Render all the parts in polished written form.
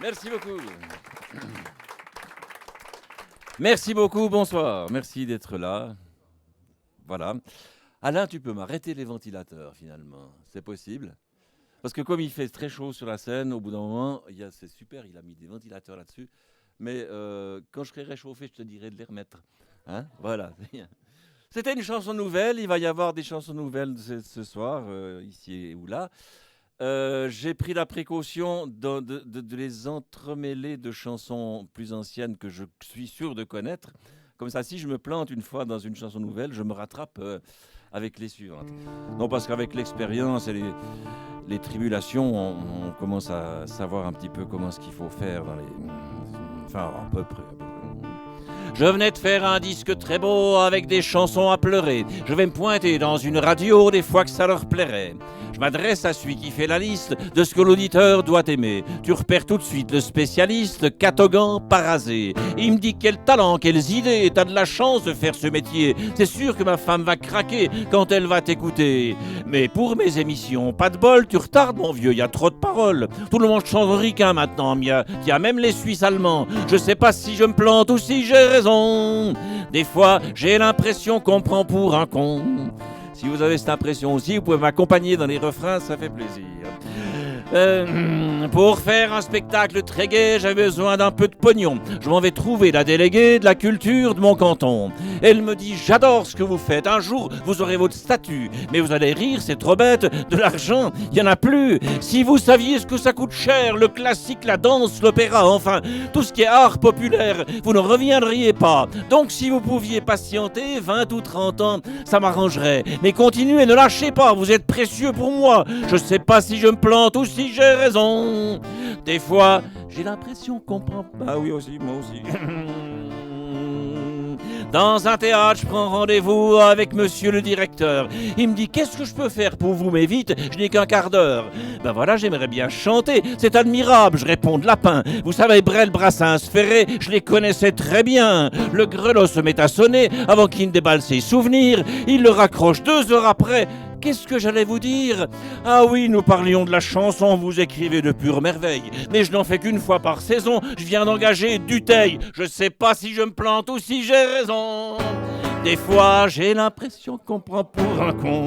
Merci beaucoup. Merci beaucoup, bonsoir. Merci d'être là. Voilà. Alain, tu peux m'arrêter les ventilateurs finalement. C'est possible? Parce que comme il fait très chaud sur la scène, au bout d'un moment, c'est super, il a mis des ventilateurs là-dessus. Mais quand je serai réchauffé, je te dirai de les remettre. Hein, voilà. C'était une chanson nouvelle. Il va y avoir des chansons nouvelles ce soir, ici ou là. J'ai pris la précaution de les entremêler de chansons plus anciennes que je suis sûr de connaître. Comme ça, si je me plante une fois dans une chanson nouvelle, je me rattrape avec les suivantes. Non, parce qu'avec l'expérience et les tribulations, on commence à savoir un petit peu comment ce qu'il faut faire dans les... Enfin, à peu près. Je venais de faire un disque très beau avec des chansons à pleurer. Je vais me pointer dans une radio des fois que ça leur plairait. Je m'adresse à celui qui fait la liste de ce que l'auditeur doit aimer. Tu repères tout de suite le spécialiste, catogan, parasé. Il me dit quel talent, quelles idées, t'as de la chance de faire ce métier. C'est sûr que ma femme va craquer quand elle va t'écouter. Mais pour mes émissions, pas de bol, tu retardes mon vieux, y a trop de paroles. Tout le monde chante ricain maintenant, y a même les Suisses allemands. Je sais pas si je me plante ou si j'ai raison. Des fois, j'ai l'impression qu'on me prend pour un con. Si vous avez cette impression aussi, vous pouvez m'accompagner dans les refrains, ça fait plaisir. Pour faire un spectacle très gai, j'ai besoin d'un peu de pognon. Je m'en vais trouver la déléguée de la culture de mon canton. Elle me dit, j'adore ce que vous faites. Un jour, vous aurez votre statut. Mais vous allez rire, c'est trop bête. De l'argent, il n'y en a plus. Si vous saviez ce que ça coûte cher, le classique, la danse, l'opéra, enfin, tout ce qui est art populaire, vous ne reviendriez pas. Donc si vous pouviez patienter 20 ou 30 ans, ça m'arrangerait. Mais continuez, ne lâchez pas, vous êtes précieux pour moi. Je sais pas si je me plante ou si j'ai raison. Des fois, j'ai l'impression qu'on prend... Ah oui aussi, moi aussi. Dans un théâtre, je prends rendez-vous avec monsieur le directeur. Il me dit, qu'est-ce que je peux faire pour vous? Mais vite, je n'ai qu'un quart d'heure. Ben voilà, j'aimerais bien chanter. C'est admirable, je réponds de lapin. Vous savez, Brel, Brassens, Ferré, je les connaissais très bien. Le grelot se met à sonner avant qu'il ne déballe ses souvenirs. Il le raccroche 2 heures après. Qu'est-ce que j'allais vous dire? Ah oui, nous parlions de la chanson, vous écrivez de pure merveille. Mais je n'en fais qu'une fois par saison, je viens d'engager Dutheil. Je sais pas si je me plante ou si j'ai raison. Des fois, j'ai l'impression qu'on prend pour un con.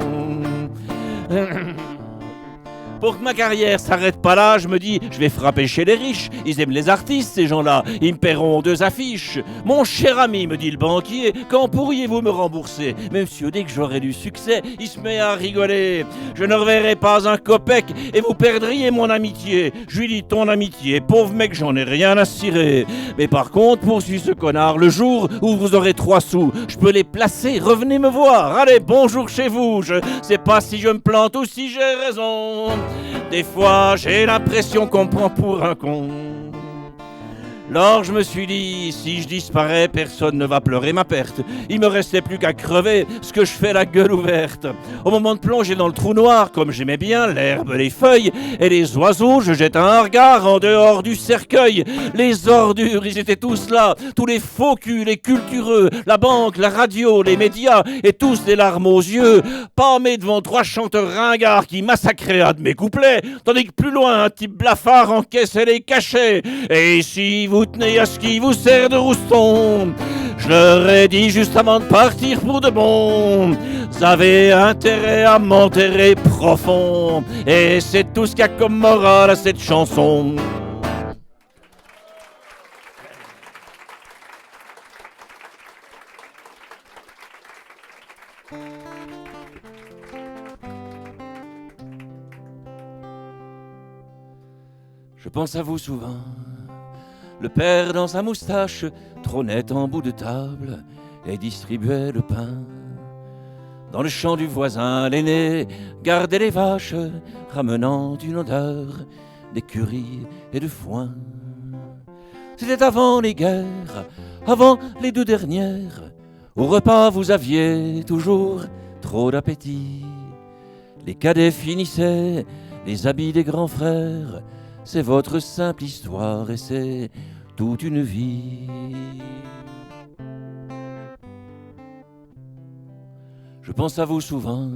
Pour que ma carrière s'arrête pas là, je me dis, je vais frapper chez les riches. Ils aiment les artistes, ces gens-là. Ils me paieront 2 affiches. Mon cher ami, me dit le banquier, quand pourriez-vous me rembourser? Mais monsieur, dès que j'aurai du succès, il se met à rigoler. Je ne reverrai pas un copec et vous perdriez mon amitié. Je lui dis, ton amitié, pauvre mec, j'en ai rien à cirer. Mais par contre, poursuit ce connard, le jour où vous aurez 3 sous, je peux les placer, revenez me voir. Allez, bonjour chez vous. Je sais pas si je me plante ou si j'ai raison. Des fois, j'ai l'impression qu'on me prend pour un con. Alors je me suis dit, si je disparais, personne ne va pleurer ma perte. Il me restait plus qu'à crever, ce que je fais la gueule ouverte. Au moment de plonger dans le trou noir, comme j'aimais bien l'herbe, les feuilles et les oiseaux, je jette un regard en dehors du cercueil. Les ordures, ils étaient tous là, tous les faux culs, les cultureux, la banque, la radio, les médias, et tous des larmes aux yeux, pâmés devant 3 chanteurs ringards qui massacraient un de mes couplets, tandis que plus loin, un type blafard encaissait les cachets. Et si vous tenez à ce qui vous sert de rouston, je leur ai dit juste avant de partir pour de bon, vous avez intérêt à m'enterrer profond. Et c'est tout ce qu'il y a comme morale à cette chanson. Je pense à vous souvent. Le père dans sa moustache trônait en bout de table et distribuait le pain. Dans le champ du voisin, l'aîné gardait les vaches, ramenant une odeur d'écurie et de foin. C'était avant les guerres, avant les 2 dernières. Au repas, vous aviez toujours trop d'appétit. Les cadets finissaient les habits des grands frères. C'est votre simple histoire et c'est toute une vie. Je pense à vous souvent,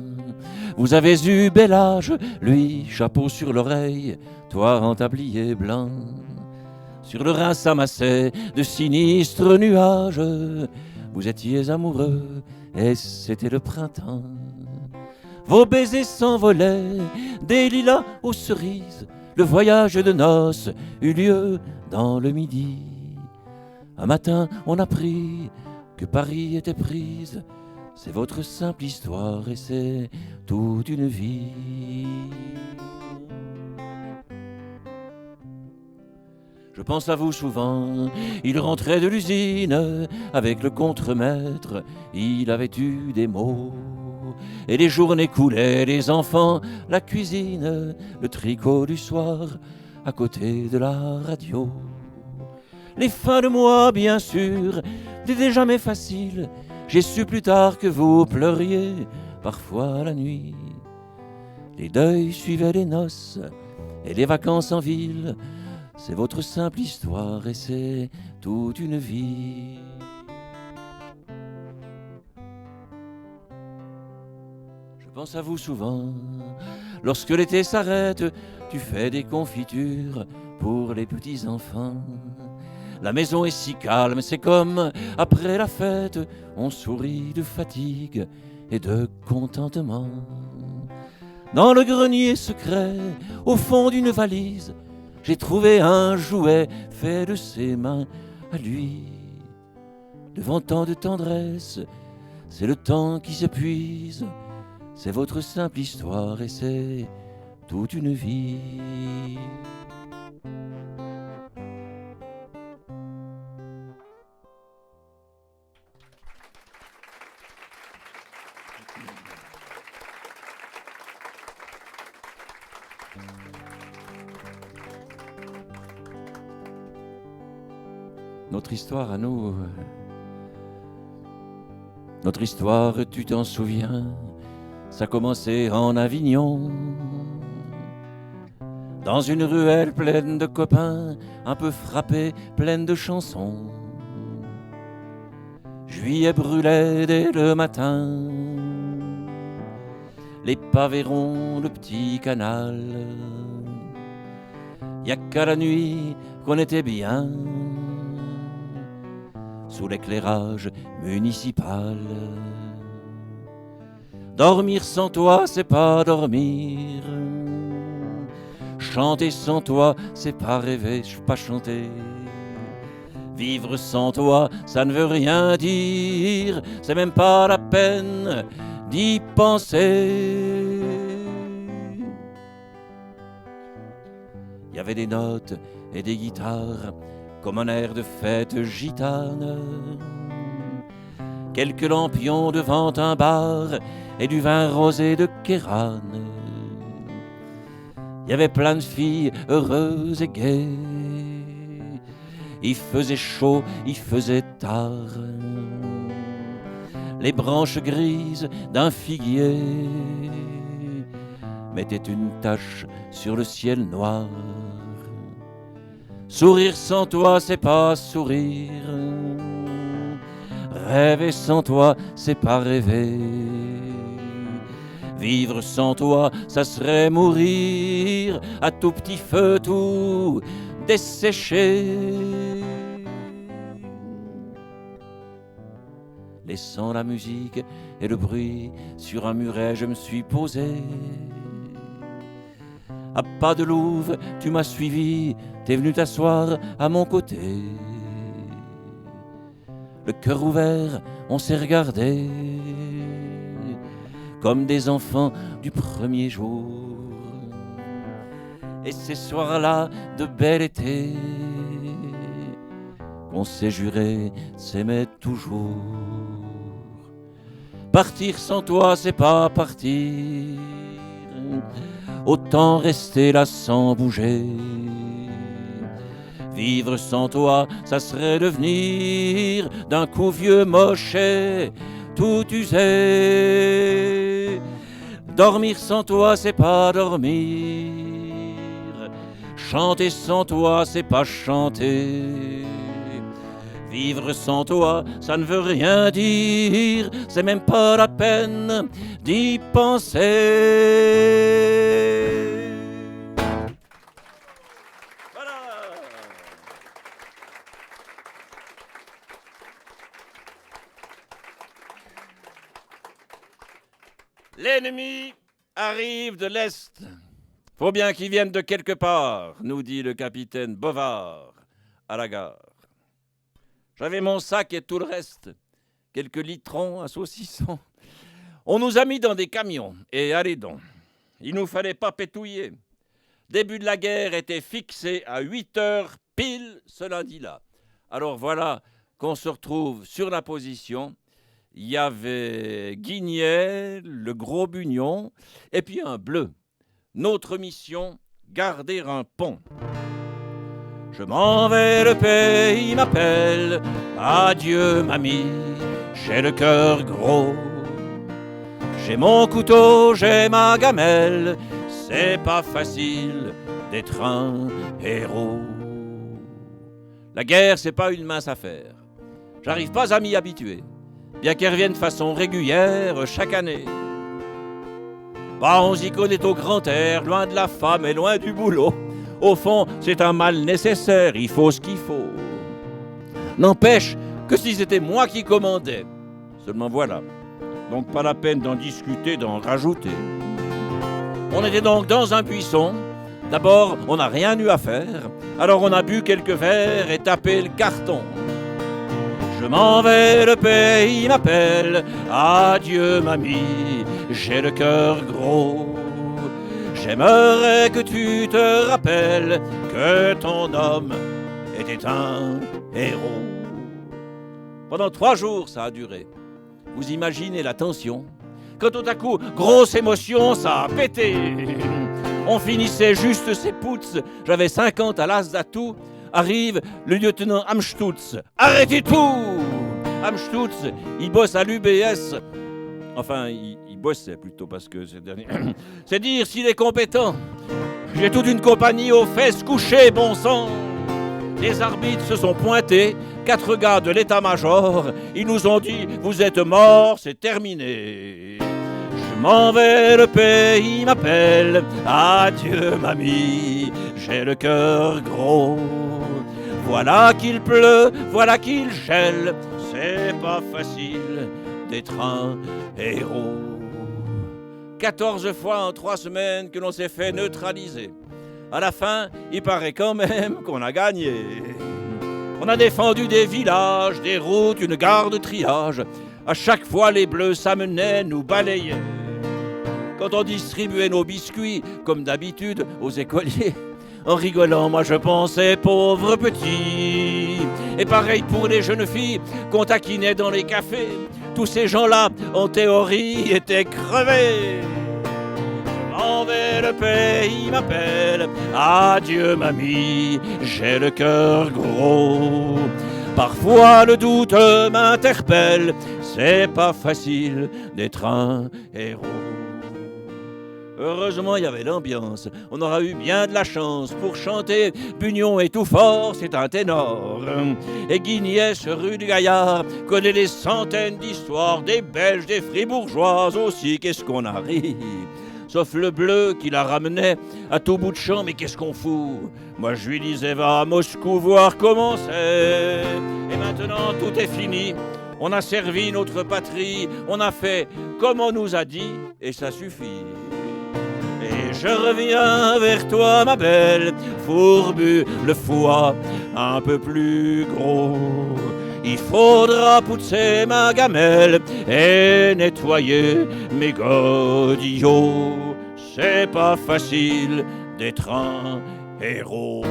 vous avez eu bel âge, lui, chapeau sur l'oreille, toi en tablier blanc. Sur le Rhin s'amassaient de sinistres nuages. Vous étiez amoureux et c'était le printemps. Vos baisers s'envolaient des lilas aux cerises. Le voyage de noces eut lieu dans le midi. Un matin, on apprit que Paris était prise. C'est votre simple histoire et c'est toute une vie. Je pense à vous souvent, il rentrait de l'usine avec le contremaître, il avait eu des mots. Et les journées coulaient, les enfants, la cuisine, le tricot du soir, à côté de la radio. Les fins de mois, bien sûr, n'étaient jamais faciles. J'ai su plus tard que vous pleuriez, parfois la nuit. Les deuils suivaient les noces et les vacances en ville. C'est votre simple histoire et c'est toute une vie. Je pense à vous souvent. Lorsque l'été s'arrête, tu fais des confitures pour les petits enfants. La maison est si calme, c'est comme après la fête. On sourit de fatigue et de contentement. Dans le grenier secret, au fond d'une valise, j'ai trouvé un jouet fait de ses mains à lui. Devant tant de tendresse, c'est le temps qui s'épuise. C'est votre simple histoire et c'est toute une vie. Notre histoire à nous, notre histoire, tu t'en souviens, ça commençait en Avignon. Dans une ruelle pleine de copains, un peu frappée, pleine de chansons. Juillet brûlait dès le matin, les pavés ronds, le petit canal. Y a qu'à la nuit qu'on était bien sous l'éclairage municipal. Dormir sans toi, c'est pas dormir. Chanter sans toi, c'est pas rêver, pas chanter. Vivre sans toi, ça ne veut rien dire. C'est même pas la peine d'y penser. Il y avait des notes et des guitares comme un air de fête gitane. Quelques lampions devant un bar et du vin rosé de Kéran. Il y avait plein de filles heureuses et gaies. Il faisait chaud, il faisait tard. Les branches grises d'un figuier mettaient une tache sur le ciel noir. Sourire sans toi, c'est pas sourire. Rêver sans toi, c'est pas rêver. Vivre sans toi, ça serait mourir à tout petit feu, tout desséché. Laissant la musique et le bruit sur un muret, je me suis posé. À pas de louve, tu m'as suivi, t'es venu t'asseoir à mon côté. Le cœur ouvert, on s'est regardé comme des enfants du premier jour. Et ces soirs-là de bel été, on s'est juré s'aimer toujours. Partir sans toi, c'est pas partir. Autant rester là sans bouger. Vivre sans toi, ça serait devenir d'un coup vieux moche et tout usé. Dormir sans toi, c'est pas dormir. Chanter sans toi, c'est pas chanter. Vivre sans toi, ça ne veut rien dire. C'est même pas la peine d'y penser. Voilà. L'ennemi arrive de l'Est. Faut bien qu'il vienne de quelque part, nous dit le capitaine Bovard à la gare. J'avais mon sac et tout le reste, quelques litrons, un saucisson. On nous a mis dans des camions, et allez donc, il nous fallait pas pétouiller. Début de la guerre était fixé à 8 heures pile ce lundi-là. Alors voilà qu'on se retrouve sur la position. Il y avait Guignet, le Gros Bugnon, et puis un bleu. Notre mission, garder un pont. Je m'en vais, le pays m'appelle. Adieu, mamie, j'ai le cœur gros. J'ai mon couteau, j'ai ma gamelle. C'est pas facile d'être un héros. La guerre, c'est pas une mince affaire. J'arrive pas à m'y habituer, bien qu'elle revienne de façon régulière chaque année. Bah, on s'y connaît au grand air, loin de la femme et loin du boulot. Au fond, c'est un mal nécessaire, il faut ce qu'il faut. N'empêche que si c'était moi qui commandais, seulement voilà. Donc pas la peine d'en discuter, d'en rajouter. On était donc dans un buisson. D'abord, on n'a rien eu à faire. Alors on a bu quelques verres et tapé le carton. Je m'en vais, le pays m'appelle. Adieu, mamie, j'ai le cœur gros. J'aimerais que tu te rappelles que ton homme était un héros. Pendant 3 jours, ça a duré. Vous imaginez la tension? Quand tout à coup, grosse émotion, ça a pété. On finissait juste ses poutres. J'avais 50 à l'as d'atout. Arrive le lieutenant Amstutz. Arrêtez tout! Amstutz, il bosse à l'UBS. Enfin, il bossait plutôt parce que c'est dernier. C'est dire s'il est compétent. J'ai toute une compagnie aux fesses couchées, bon sang. Les arbitres se sont pointés. 4 gars de l'état-major. Ils nous ont dit, vous êtes morts, c'est terminé. Je m'en vais, le pays m'appelle. Adieu, mamie, j'ai le cœur gros. Voilà qu'il pleut, voilà qu'il gèle. C'est pas facile d'être un héros. 14 fois en 3 semaines que l'on s'est fait neutraliser. À la fin, il paraît quand même qu'on a gagné. On a défendu des villages, des routes, une gare de triage. À chaque fois, les bleus s'amenaient, nous balayaient. Quand on distribuait nos biscuits, comme d'habitude, aux écoliers, en rigolant, moi je pensais, pauvres petits. Et pareil pour les jeunes filles qu'on taquinait dans les cafés. Tous ces gens-là, en théorie, étaient crevés. Je m'en vais, le pays m'appelle. Adieu, mamie, j'ai le cœur gros. Parfois le doute m'interpelle. C'est pas facile d'être un héros. Heureusement, il y avait l'ambiance. On aura eu bien de la chance pour chanter. Bugnon est tout fort, c'est un ténor. Et Guignet, rue du Gaillard, connaît les centaines d'histoires des Belges, des Fribourgeoises aussi. Qu'est-ce qu'on a ri? Sauf le bleu qui la ramenait à tout bout de champ. Mais qu'est-ce qu'on fout? Moi, je lui disais, va à Moscou voir comment c'est. Et maintenant, tout est fini. On a servi notre patrie. On a fait comme on nous a dit. Et ça suffit. Et je reviens vers toi, ma belle, fourbu, le foie un peu plus gros. Il faudra pousser ma gamelle et nettoyer mes godillots. C'est pas facile d'être un héros.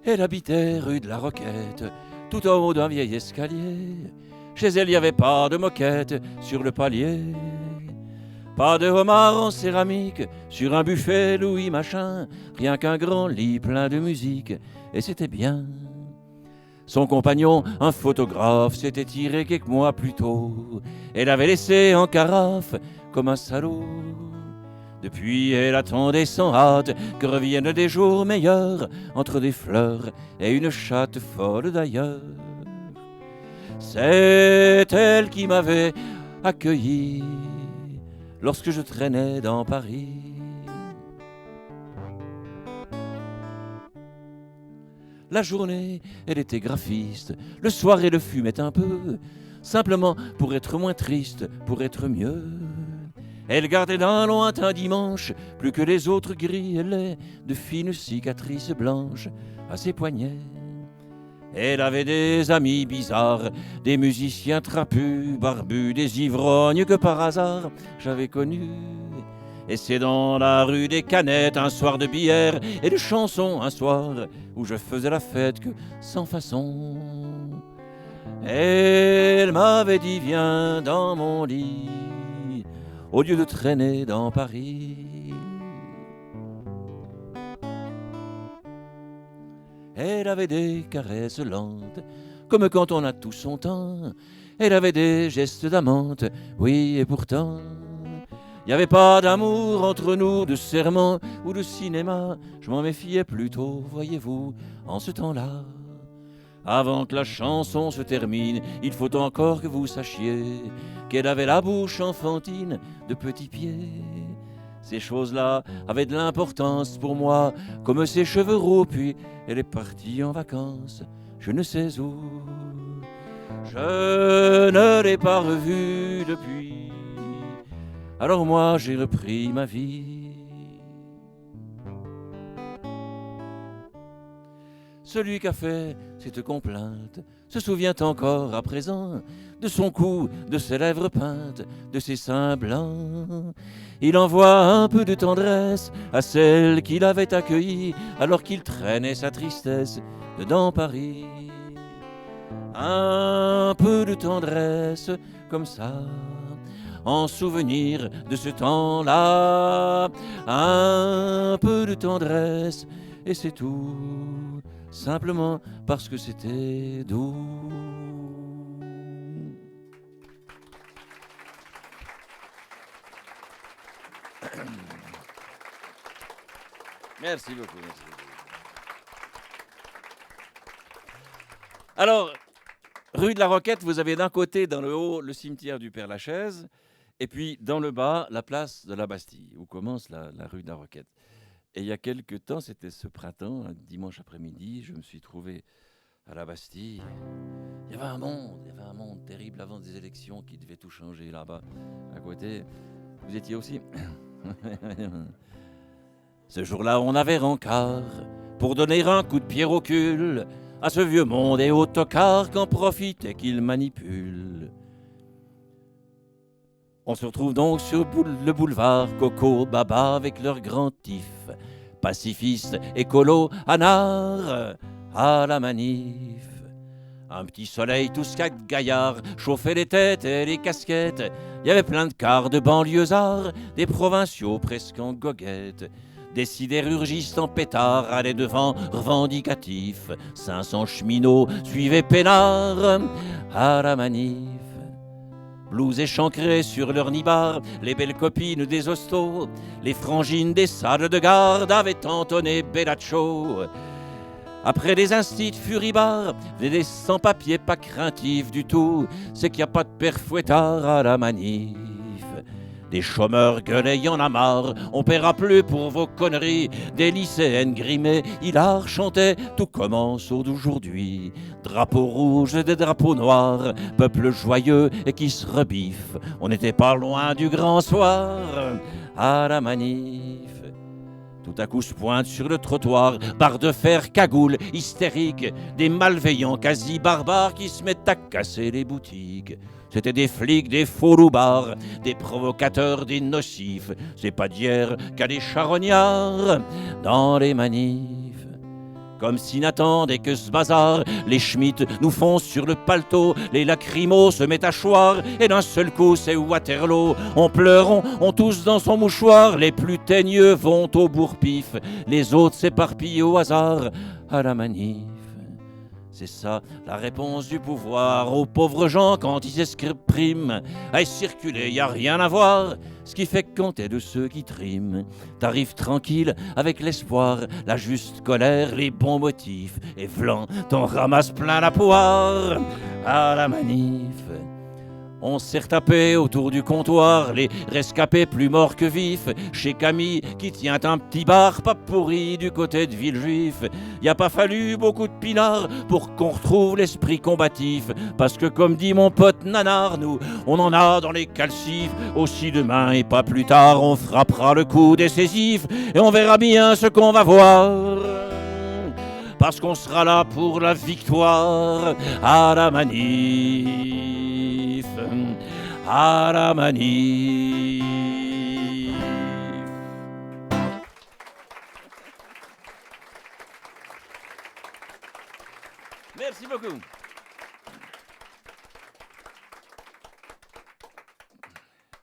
Elle habitait rue de la Roquette, tout en haut d'un vieil escalier. Chez elle, il n'y avait pas de moquette sur le palier. Pas de homard en céramique sur un buffet Louis machin. Rien qu'un grand lit plein de musique, et c'était bien. Son compagnon, un photographe, s'était tiré quelques mois plus tôt. Elle avait laissé en carafe comme un salaud. Depuis, elle attendait sans hâte que reviennent des jours meilleurs, entre des fleurs et une chatte folle d'ailleurs. C'est elle qui m'avait accueilli lorsque je traînais dans Paris. La journée, elle était graphiste, le soir, elle fumait un peu, simplement pour être moins triste, pour être mieux. Elle gardait d'un lointain dimanche, plus que les autres gris et laids, de fines cicatrices blanches à ses poignets. Elle avait des amis bizarres, des musiciens trapus, barbus, des ivrognes que par hasard j'avais connus. Et c'est dans la rue des Canettes, un soir de bière et de chansons, un soir où je faisais la fête que sans façon. Elle m'avait dit viens dans mon lit, au lieu de traîner dans Paris. Elle avait des caresses lentes, comme quand on a tout son temps. Elle avait des gestes d'amante, oui, et pourtant, il n'y avait pas d'amour entre nous, de serment ou de cinéma. Je m'en méfiais plutôt, voyez-vous, en ce temps-là. Avant que la chanson se termine, il faut encore que vous sachiez qu'elle avait la bouche enfantine de petits pieds. Ces choses-là avaient de l'importance pour moi, comme ses cheveux roux, puis elle est partie en vacances, je ne sais où. Je ne l'ai pas revue depuis, alors moi j'ai repris ma vie. Celui qui a fait cette complainte se souvient encore à présent de son cou, de ses lèvres peintes, de ses seins blancs. Il envoie un peu de tendresse à celle qu'il avait accueillie alors qu'il traînait sa tristesse dedans Paris. Un peu de tendresse comme ça, en souvenir de ce temps-là. Un peu de tendresse et c'est tout, simplement parce que c'était doux. Merci beaucoup, merci beaucoup. Alors, rue de la Roquette, vous avez d'un côté, dans le haut, le cimetière du Père-Lachaise, et puis dans le bas, la place de la Bastille, où commence la rue de la Roquette. Et il y a quelque temps, c'était ce printemps, un dimanche après-midi, je me suis trouvé à la Bastille. Il y avait un monde terrible avant des élections qui devait tout changer là-bas, à côté. Vous étiez aussi? Ce jour-là, on avait rencard pour donner un coup de pied au cul à ce vieux monde et au tocard qu'en profite et qu'il manipule. On se retrouve donc sur le boulevard Coco Baba avec leurs grands tifs, pacifistes, écolos, anards, à la manif. Un petit soleil, tous quatre gaillards, chauffaient les têtes et les casquettes. Il y avait plein de cars de banlieusards, des provinciaux presque en goguettes. Des sidérurgistes en pétard allaient devant, revendicatifs. 500 cheminots suivaient peinards à la manif. Blouses échancrées sur leur nibar, les belles copines des hostos, les frangines des salles de garde avaient entonné Bellaccio. Après des instits furibars, des sans-papiers pas craintifs du tout, c'est qu'il n'y a pas de père fouettard à la manif. Des chômeurs gueulaient, y en a marre, on paiera plus pour vos conneries. Des lycéennes grimées, hilar chantaient, tout commence d'aujourd'hui. Drapeaux rouges et des drapeaux noirs, peuple joyeux et qui se rebiffe. On n'était pas loin du grand soir à la manif. Tout à coup se pointe sur le trottoir, barre de fer, cagoule, hystérique, des malveillants quasi barbares qui se mettent à casser les boutiques. C'était des flics, des faux loupards, des provocateurs, des nocifs. C'est pas d'hier qu'à des charognards dans les manifs. Comme s'ils n'attendaient que ce bazar, les Schmitt nous foncent sur le paletot, les lacrymos se mettent à choir, et d'un seul coup c'est Waterloo. On pleure, on tousse dans son mouchoir, les plus teigneux vont au bourre-pif, les autres s'éparpillent au hasard à la manif. C'est ça, la réponse du pouvoir aux pauvres gens quand ils s'expriment. À circuler, y a rien à voir. Ce qui fait que quand t'es de ceux qui triment, t'arrives tranquille avec l'espoir, la juste colère, les bons motifs. Et v'lan, t'en ramasses plein la poire à la manif. On s'est retapé autour du comptoir, les rescapés plus morts que vifs, chez Camille qui tient un petit bar pas pourri du côté de Villejuif. Y a pas fallu beaucoup de pinards pour qu'on retrouve l'esprit combatif, parce que comme dit mon pote Nanar, nous on en a dans les calcifs. Aussi demain et pas plus tard on frappera le coup décisif et on verra bien ce qu'on va voir, parce qu'on sera là pour la victoire à la manif, à la manif. Merci beaucoup.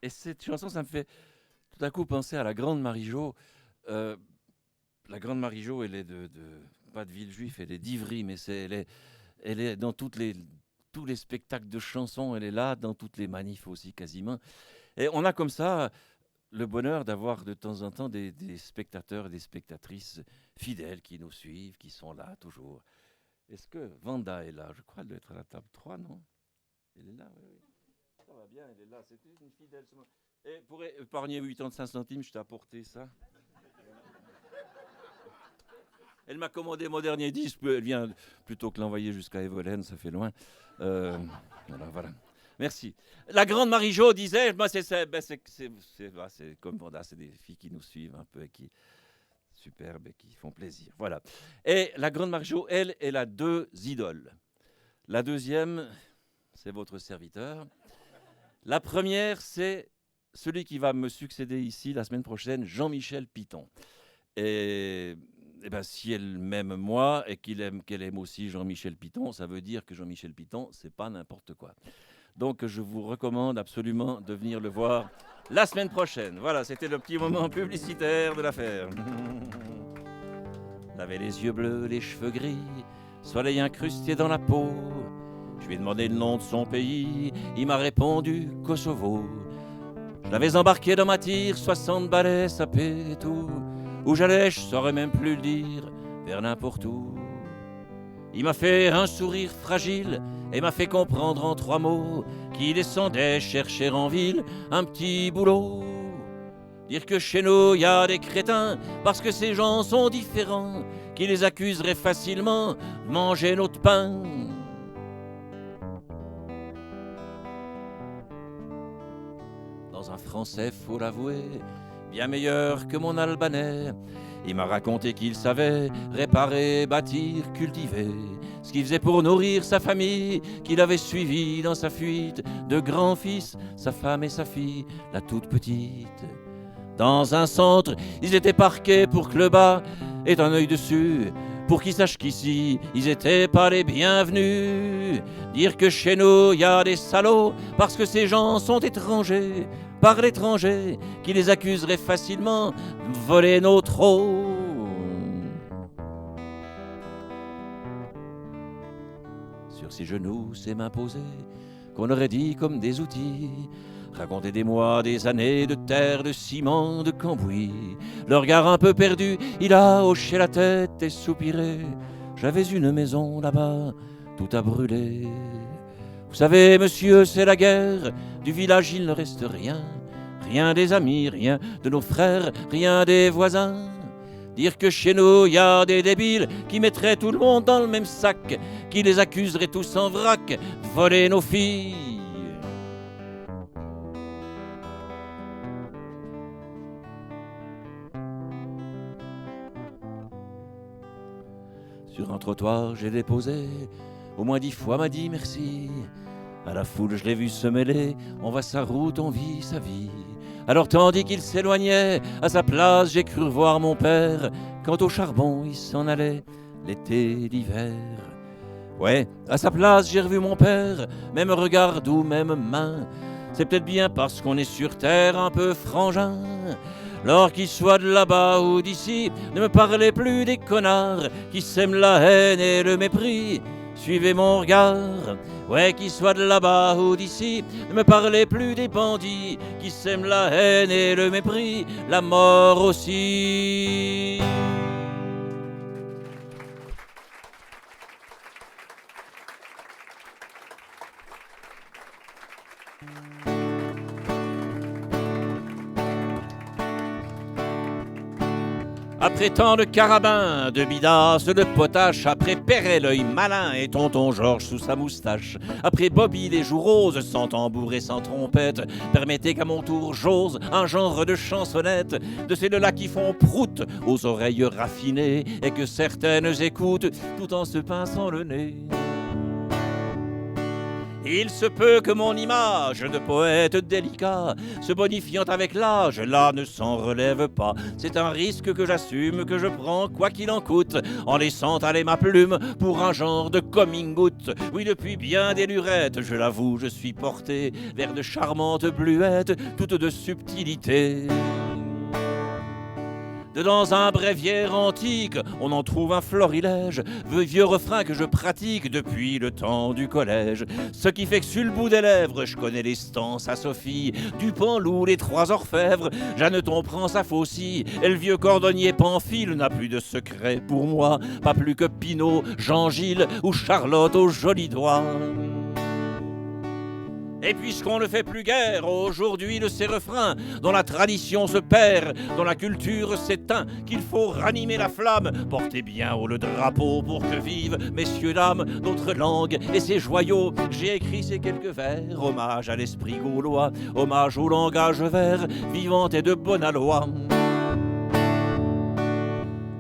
Et cette chanson, ça me fait tout à coup penser à la Grande Marie-Jo. La Grande Marie-Jo, elle est pas de Villejuif, elle est d'Ivry, mais elle est dans tous les spectacles de chansons, elle est là, dans toutes les manifs aussi quasiment. Et on a comme ça le bonheur d'avoir de temps en temps des spectateurs et des spectatrices fidèles qui nous suivent, qui sont là toujours. Est-ce que Vanda est là? Je crois qu'elle doit être à la table 3, non? Elle est là, oui. Ça va bien, elle est là. C'est une fidèle. Et pour épargner 85 centimes, je t'ai apporté ça. Elle m'a commandé mon dernier disque. Elle vient plutôt que l'envoyer jusqu'à Evolène, ça fait loin. Voilà. Merci. La Grande Marie-Jo disait, c'est comme Vanda, c'est des filles qui nous suivent un peu et qui superbes et qui font plaisir. Voilà. Et la Grande Marie-Jo, elle a deux idoles. La deuxième, c'est votre serviteur. La première, c'est celui qui va me succéder ici la semaine prochaine, Jean-Michel Piton. Et ben, si elle m'aime moi et qu'elle aime aussi Jean-Michel Piton, ça veut dire que Jean-Michel Piton, c'est pas n'importe quoi. Donc je vous recommande absolument de venir le voir la semaine prochaine. Voilà, c'était le petit moment publicitaire de l'affaire. Il avait les yeux bleus, les cheveux gris, soleil incrusté dans la peau. Je lui ai demandé le nom de son pays, il m'a répondu Kosovo. Je l'avais embarqué dans ma tire, 60 balais sapés et tout. Où j'allais, je saurais même plus le dire, vers n'importe où. Il m'a fait un sourire fragile et m'a fait comprendre en 3 mots qu'il descendait chercher en ville un petit boulot. Dire que chez nous y a des crétins parce que ces gens sont différents, qui les accuseraient facilement de manger notre pain. Dans un français, faut l'avouer, bien meilleur que mon albanais. Il m'a raconté qu'il savait réparer, bâtir, cultiver, ce qu'il faisait pour nourrir sa famille, qu'il avait suivi dans sa fuite de grands-fils, sa femme et sa fille, la toute petite. Dans un centre, ils étaient parqués pour que le bas ait un œil dessus, pour qu'ils sachent qu'ici, ils étaient pas les bienvenus. Dire que chez nous, y a des salauds, parce que ces gens sont étrangers, par l'étranger, qui les accuserait facilement de voler nos trous. Sur ses genoux, ses mains posées, qu'on aurait dit comme des outils, raconter des mois, des années de terre, de ciment, de cambouis. Le regard un peu perdu, il a hoché la tête et soupiré. J'avais une maison là-bas, tout a brûlé. Vous savez, monsieur, c'est la guerre. Du village, il ne reste rien. Rien des amis, rien de nos frères, rien des voisins. Dire que chez nous, y a des débiles qui mettraient tout le monde dans le même sac, qui les accuseraient tous en vrac de voler nos filles. Sur un trottoir, j'ai déposé, au moins 10 fois m'a dit merci. À la foule, je l'ai vu se mêler, on va sa route, on vit sa vie. Alors tandis qu'il s'éloignait, à sa place, j'ai cru voir mon père. Quand au charbon, il s'en allait, l'été, l'hiver. Ouais, à sa place, j'ai revu mon père, même regard doux, même main. C'est peut-être bien parce qu'on est sur terre un peu frangin. Lors qu'il soit de là-bas ou d'ici, ne me parlez plus des connards qui sèment la haine et le mépris. Suivez mon regard, ouais, qu'il soit de là-bas ou d'ici, ne me parlez plus des bandits qui sèment la haine et le mépris, la mort aussi. Après tant de carabins, de bidas, de potache, après Perret l'œil malin et tonton Georges sous sa moustache, après Bobby les joues roses, sans tambour et sans trompette, permettez qu'à mon tour j'ose un genre de chansonnette, de celles-là qui font prout aux oreilles raffinées et que certaines écoutent tout en se pinçant le nez. Il se peut que mon image de poète délicat, se bonifiant avec l'âge, là ne s'en relève pas. C'est un risque que j'assume, que je prends quoi qu'il en coûte, en laissant aller ma plume pour un genre de coming out. Oui, depuis bien des lurettes, je l'avoue, je suis porté vers de charmantes bluettes, toutes de subtilité. Dans un bréviaire antique, on en trouve un florilège, vieux refrain que je pratique depuis le temps du collège. Ce qui fait que sur le bout des lèvres, je connais les stances à Sophie, du Panloup, les trois orfèvres, Jeanneton prend sa faucille, et le vieux cordonnier Pamphile n'a plus de secret pour moi, pas plus que Pinot, Jean-Gilles ou Charlotte aux jolis doigts. Et puisqu'on ne fait plus guère aujourd'hui de ces refrains dont la tradition se perd, dont la culture s'éteint, qu'il faut ranimer la flamme, portez bien haut le drapeau pour que vivent, messieurs, dames, notre langue et ses joyaux. J'ai écrit ces quelques vers, hommage à l'esprit gaulois, hommage au langage vert, vivant et de bonne aloi.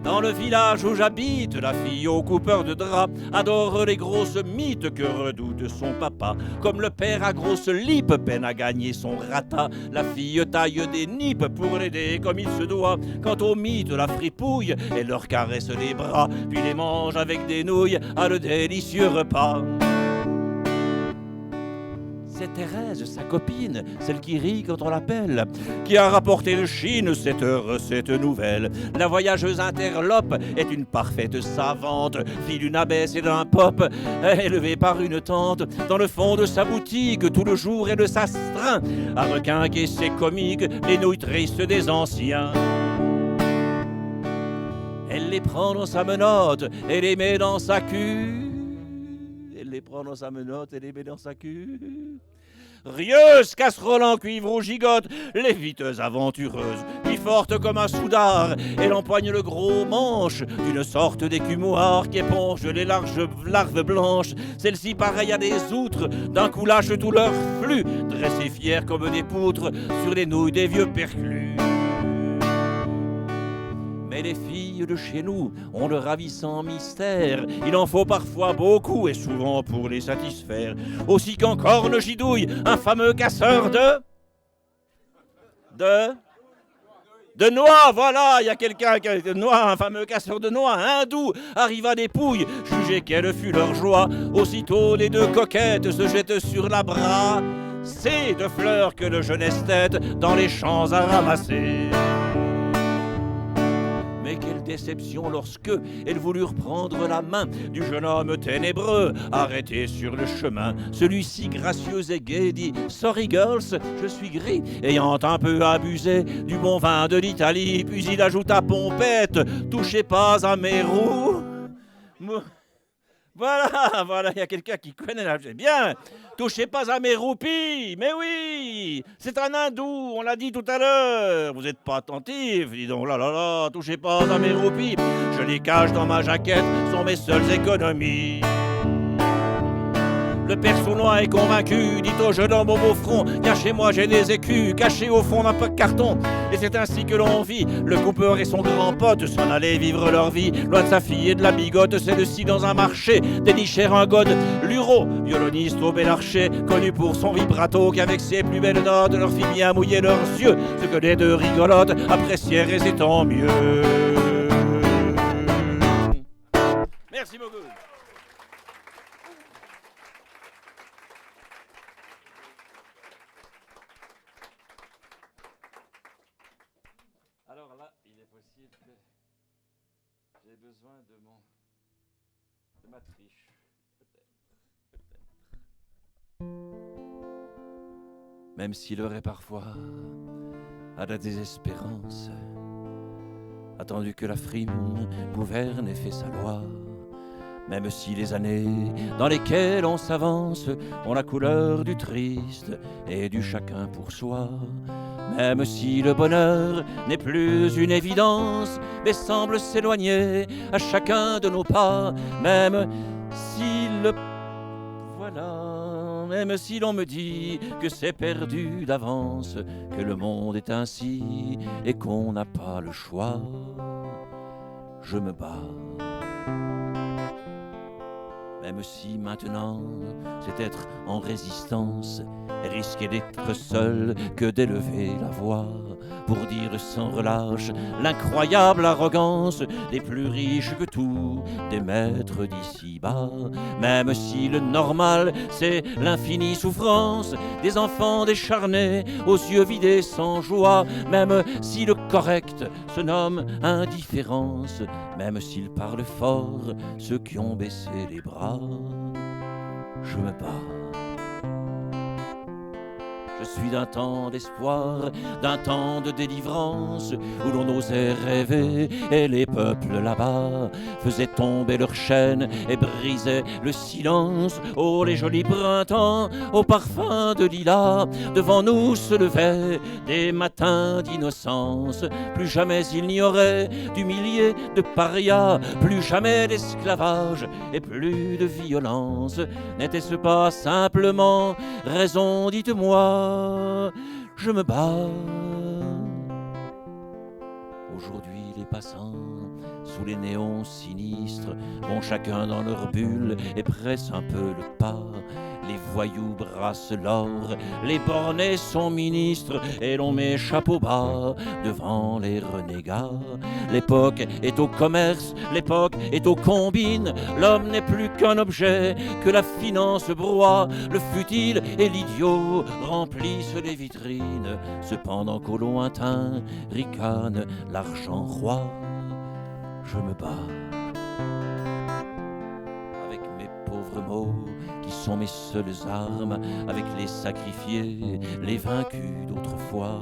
Dans le village où j'habite, la fille au coupeur de drap adore les grosses mythes que redoute son papa. Comme le père à grosse lippe peine à gagner son rata, la fille taille des nippes pour l'aider comme il se doit. Quant aux mythes, la fripouille, elle leur caresse les bras, puis les mange avec des nouilles à le délicieux repas. C'est Thérèse, sa copine, celle qui rit quand on l'appelle, qui a rapporté de Chine cette recette nouvelle. La voyageuse interlope est une parfaite savante, fille d'une abbesse et d'un pop, élevée par une tante. Dans le fond de sa boutique, tout le jour elle s'astreint à requinquer ses comiques, les nouilles tristes des anciens. Elle les prend dans sa menotte et les met dans sa cul. Elle les prend dans sa menotte et les met dans sa cul. Rieuse, casserole en cuivre ou gigotte, les viteuses aventureuses, qui fortes comme un soudard, elle empoigne le gros manche d'une sorte d'écumoire qui éponge les larges larves blanches. Celles-ci, pareilles à des outres, d'un coup lâchent tout leur flux, dressées fières comme des poutres sur les nouilles des vieux perclus. Mais les filles de chez nous ont de ravissants mystères. Il en faut parfois beaucoup et souvent pour les satisfaire. Aussi qu'encore ne gidouille un fameux casseur de noix, voilà, il y a quelqu'un qui a de noix, un fameux casseur de noix, hindou, arriva des pouilles, jugez quelle fut leur joie. Aussitôt les deux coquettes se jettent sur la bras, c'est de fleurs que le jeune esthète dans les champs a ramassé. Mais quelle déception lorsque elles voulurent prendre la main du jeune homme ténébreux, arrêté sur le chemin. Celui-ci, gracieux et gai, dit « Sorry girls, je suis gris », ayant un peu abusé du bon vin de l'Italie. Puis il ajouta pompette « Touchez pas à mes roues ». Voilà, il y a quelqu'un qui connaît la... Bien, touchez pas à mes roupies, mais oui, c'est un hindou, on l'a dit tout à l'heure. Vous n'êtes pas attentif, dis donc, là, touchez pas à mes roupies. Je les cache dans ma jaquette, sont mes seules économies. Le père sournois est convaincu, dit au jeune homme au beau front, cachez-moi, j'ai des écus, cachés au fond d'un pot de carton. Et c'est ainsi que l'on vit, le coupeur et son grand pote s'en allaient vivre leur vie, loin de sa fille et de la bigote. Celle-ci dans un marché dénichèrent un god, Luro, violoniste au bel archer, connu pour son vibrato, qu'avec ses plus belles notes leur fit bien mouiller leurs yeux. Ce que les deux rigolotes apprécièrent et c'est tant mieux. Merci beaucoup. Alors là, il est possible que j'ai besoin de ma triche, peut-être. Même s'il aurait parfois, à la désespérance, attendu que la frime gouverne et fait sa loi, même si les années dans lesquelles on s'avance ont la couleur du triste et du chacun pour soi, Même si le bonheur n'est plus une évidence, mais semble s'éloigner à chacun de nos pas, même si le... Voilà, même si l'on me dit que c'est perdu d'avance, que le monde est ainsi et qu'on n'a pas le choix, je me bats. Même si maintenant c'est être en résistance, risquer d'être seul que d'élever la voix pour dire sans relâche l'incroyable arrogance des plus riches que tous, des maîtres d'ici-bas. Même si le normal c'est l'infinie souffrance des enfants décharnés aux yeux vidés sans joie, même si le correct se nomme indifférence, même s'ils parlent fort ceux qui ont baissé les bras, je me bats. Je suis d'un temps d'espoir, d'un temps de délivrance, où l'on osait rêver, et les peuples là-bas faisaient tomber leurs chaînes et brisaient le silence. Oh, les jolis printemps, au parfum de lilas, devant nous se levaient des matins d'innocence. Plus jamais il n'y aurait d'humiliés, de parias, plus jamais d'esclavage et plus de violence. N'était-ce pas simplement raison, dites-moi, je me bats. Aujourd'hui les passants, sous les néons sinistres, vont chacun dans leur bulle et pressent un peu le pas. Les voyous brassent l'or, les bornés sont ministres, et l'on met chapeau bas devant les renégats. L'époque est au commerce, l'époque est aux combines, l'homme n'est plus qu'un objet que la finance broie. Le futile et l'idiot remplissent les vitrines, cependant qu'au lointain ricane l'argent roi. Je me bats avec mes pauvres mots qui sont mes seules armes, avec les sacrifiés, les vaincus d'autrefois,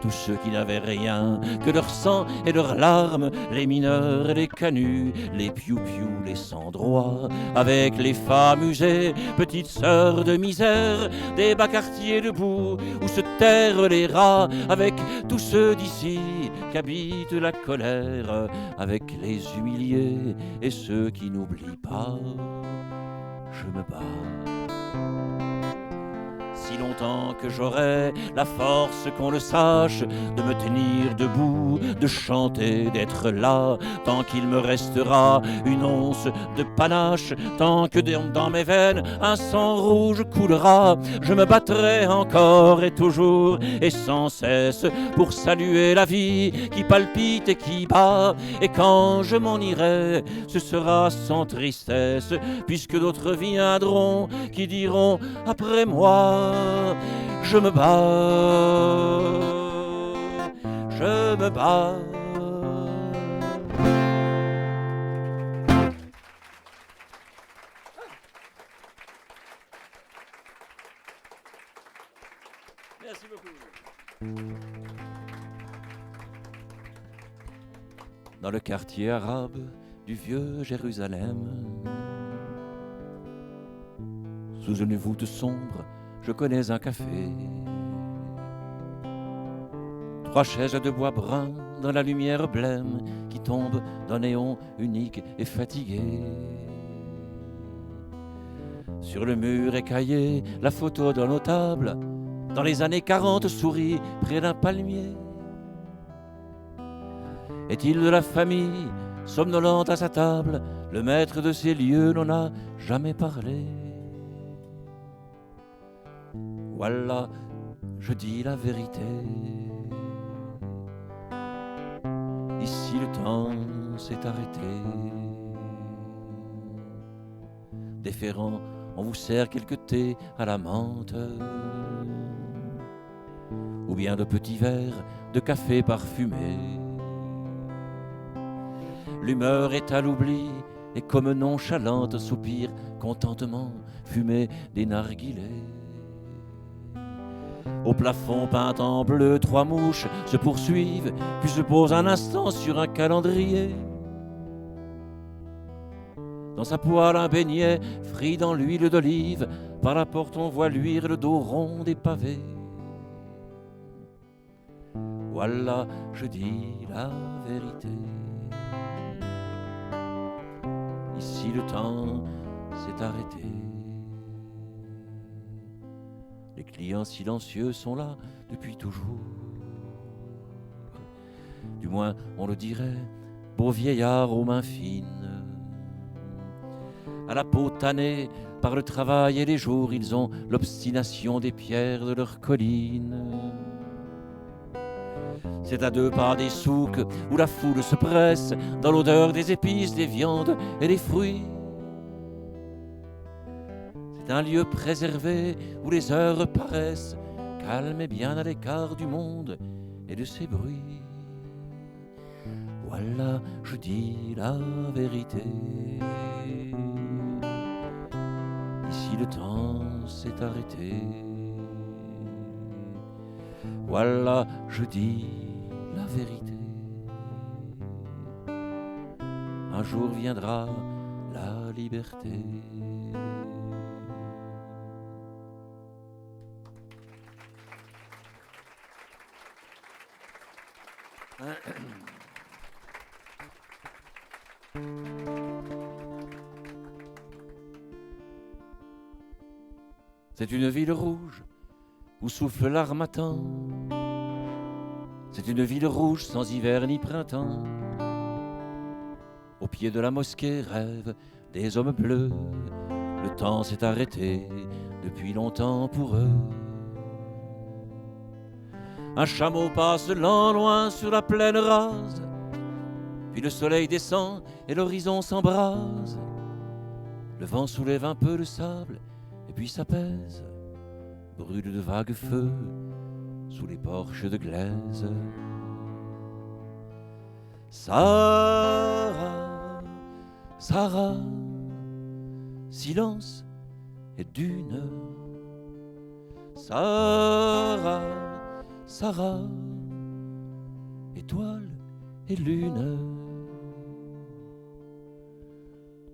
tous ceux qui n'avaient rien que leur sang et leurs larmes, les mineurs et les canuts, les piou-piou, les sans-droits, avec les femmes usées, petites sœurs de misère, des bas quartiers debout où se terrent les rats, avec tous ceux d'ici qu'habite la colère, avec les humiliés et ceux qui n'oublient pas. Je me bats. Si longtemps que j'aurai la force qu'on le sache, de me tenir debout, de chanter, d'être là, tant qu'il me restera une once de panache, tant que dans mes veines un sang rouge coulera, je me battrai encore et toujours et sans cesse pour saluer la vie qui palpite et qui bat. Et quand je m'en irai, ce sera sans tristesse, puisque d'autres viendront qui diront après moi, je me bats, je me bats. Merci beaucoup. Dans le quartier arabe du vieux Jérusalem, sous une voûte sombre, je connais un café. 3 chaises de bois brun dans la lumière blême qui tombe d'un néon unique et fatigué. Sur le mur écaillé, la photo d'un notable dans les années 40 sourit près d'un palmier. Est-il de la famille somnolente à sa table? Le maître de ces lieux n'en a jamais parlé. Voilà, je dis la vérité. Ici le temps s'est arrêté. Déférent, on vous sert quelques thés à la menthe, ou bien de petits verres de café parfumé. L'humeur est à l'oubli, et comme nonchalante soupir contentement fumer des narguilés. Au plafond peint en bleu, 3 mouches se poursuivent, puis se posent un instant sur un calendrier. Dans sa poêle un beignet frit dans l'huile d'olive, par la porte on voit luire le dos rond des pavés. Voilà, je dis la vérité. Ici le temps s'est arrêté. Les clients silencieux sont là depuis toujours. Du moins, on le dirait, beaux vieillards aux mains fines. À la peau tannée par le travail et les jours, ils ont l'obstination des pierres de leurs collines. C'est à 2 pas des souks où la foule se presse dans l'odeur des épices, des viandes et des fruits. C'est un lieu préservé où les heures paraissent calmes et bien à l'écart du monde et de ses bruits. Voilà, je dis la vérité. Ici le temps s'est arrêté. Voilà, je dis la vérité. Un jour viendra la liberté. C'est une ville rouge où souffle l'armatan. C'est une ville rouge sans hiver ni printemps. Au pied de la mosquée rêvent des hommes bleus. Le temps s'est arrêté depuis longtemps pour eux. Un chameau passe lent loin sur la plaine rase. Puis le soleil descend et l'horizon s'embrase. Le vent soulève un peu le sable et puis s'apaise. Brûle de vagues feux sous les porches de glaise. Sarah, Sarah, silence et dune. Sarah, Sarah, étoile et lune.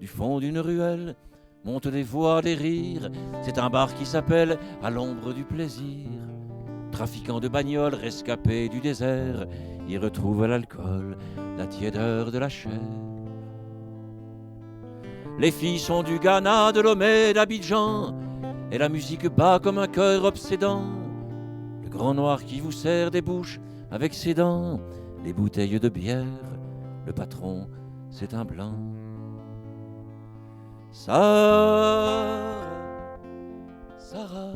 Du fond d'une ruelle montent des voix, des rires. C'est un bar qui s'appelle À l'ombre du plaisir. Trafiquant de bagnoles, rescapés du désert, y retrouvent l'alcool, la tiédeur de la chair. Les filles sont du Ghana, de Lomé, d'Abidjan, et la musique bat comme un cœur obsédant. Le grand noir qui vous serre des bouches avec ses dents, les bouteilles de bière, le patron, c'est un blanc. Sarah, Sarah,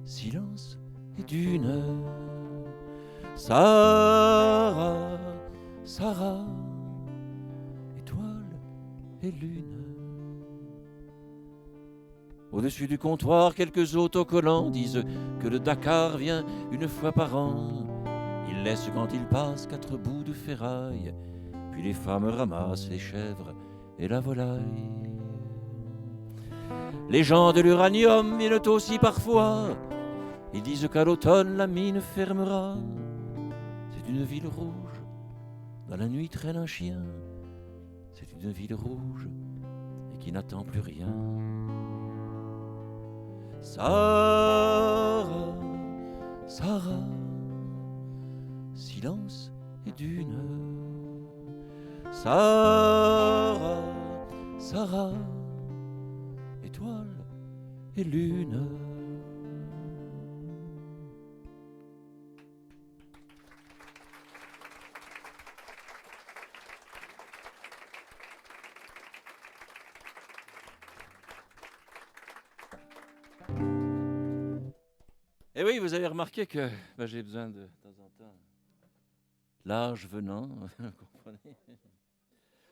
silence et dune. Sarah, Sarah, étoile et lune. Au-dessus du comptoir, quelques autocollants disent que le Dakar vient une fois par an. Ils laissent quand ils passent 4 bouts de ferraille, puis les femmes ramassent les chèvres et la volaille. Les gens de l'uranium viennent aussi parfois. Ils disent qu'à l'automne la mine fermera. C'est une ville rouge, dans la nuit traîne un chien. C'est une ville rouge et qui n'attend plus rien. Sarah, Sarah, silence et dune. Sarah, Sarah, étoile et lune. Et oui, vous avez remarqué que j'ai besoin de temps en temps l'âge venant, vous comprenez.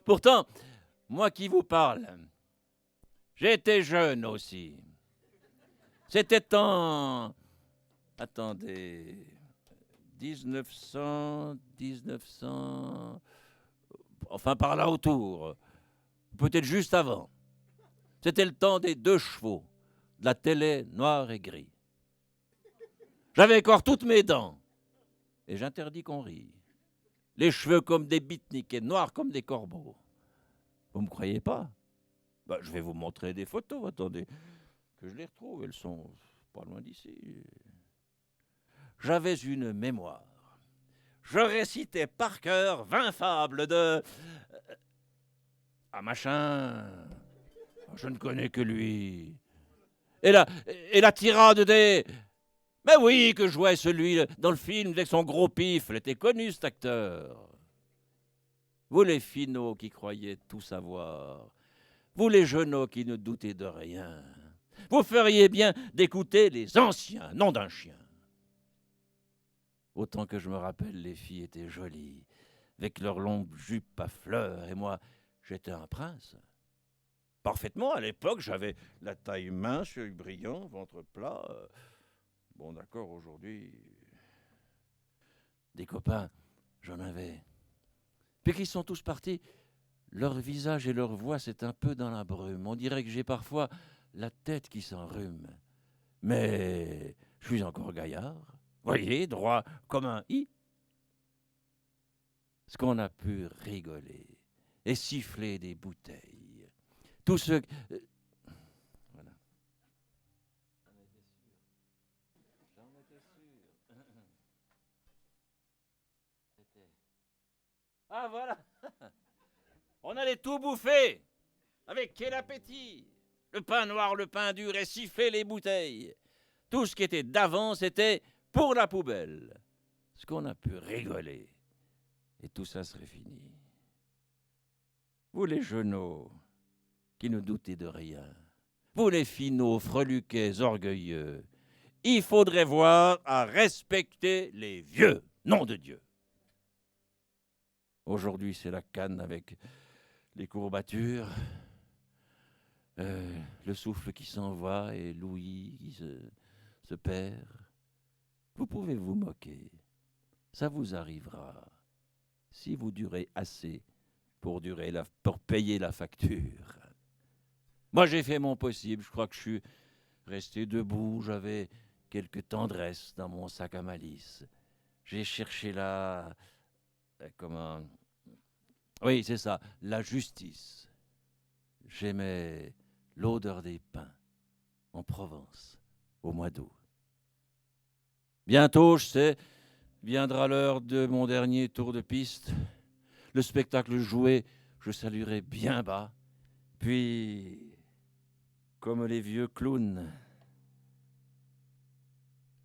Pourtant, moi qui vous parle, j'étais jeune aussi. C'était en... Attendez... 1900... Enfin, par là autour. Peut-être juste avant. C'était le temps des 2 chevaux, de la télé noir et gris. J'avais encore toutes mes dents. Et j'interdis qu'on rie. Les cheveux comme des bitniks et noirs comme des corbeaux. Vous me croyez pas? Je vais vous montrer des photos, attendez, que je les retrouve, elles sont pas loin d'ici. j'avais une mémoire. Je récitais par cœur 20 fables de... Ah, machin, je ne connais que lui. Et la tirade des... Mais oui, que jouait celui dans le film avec son gros pif, il était connu cet acteur. Vous les finauds qui croyez tout savoir, vous les genoux qui ne doutez de rien, vous feriez bien d'écouter les anciens, nom d'un chien. Autant que je me rappelle, les filles étaient jolies, avec leurs longues jupes à fleurs, et moi, j'étais un prince. Parfaitement, à l'époque, j'avais la taille mince, œil brillant, ventre plat. Bon, d'accord, aujourd'hui, des copains, j'en avais. Puis qu'ils sont tous partis, leur visage et leur voix, c'est un peu dans la brume. On dirait que j'ai parfois la tête qui s'enrhume. Mais je suis encore gaillard, voyez, droit comme un i. Ce qu'on a pu rigoler et siffler des bouteilles. Tout ce... voilà. J'en étais sûr. Ah voilà. On allait tout bouffer. Avec quel appétit. Le pain noir, le pain dur et siffler les bouteilles. Tout ce qui était d'avant, c'était pour la poubelle. Ce qu'on a pu rigoler. Et tout ça serait fini. Vous les genoux qui ne doutez de rien, vous les finauds, freluquets, orgueilleux, il faudrait voir à respecter les vieux, nom de Dieu. Aujourd'hui, c'est la canne avec les courbatures, le souffle qui s'en va et l'ouïe qui se perd. Vous pouvez vous moquer, ça vous arrivera si vous durez assez pour payer la facture. Moi, j'ai fait mon possible. Je crois que je suis resté debout. J'avais quelques tendresses dans mon sac à malice. J'ai cherché comment... Oui, c'est ça, la justice. J'aimais l'odeur des pins en Provence, au mois d'août. Bientôt, je sais, viendra l'heure de mon dernier tour de piste. Le spectacle joué, je saluerai bien bas. Puis, comme les vieux clowns,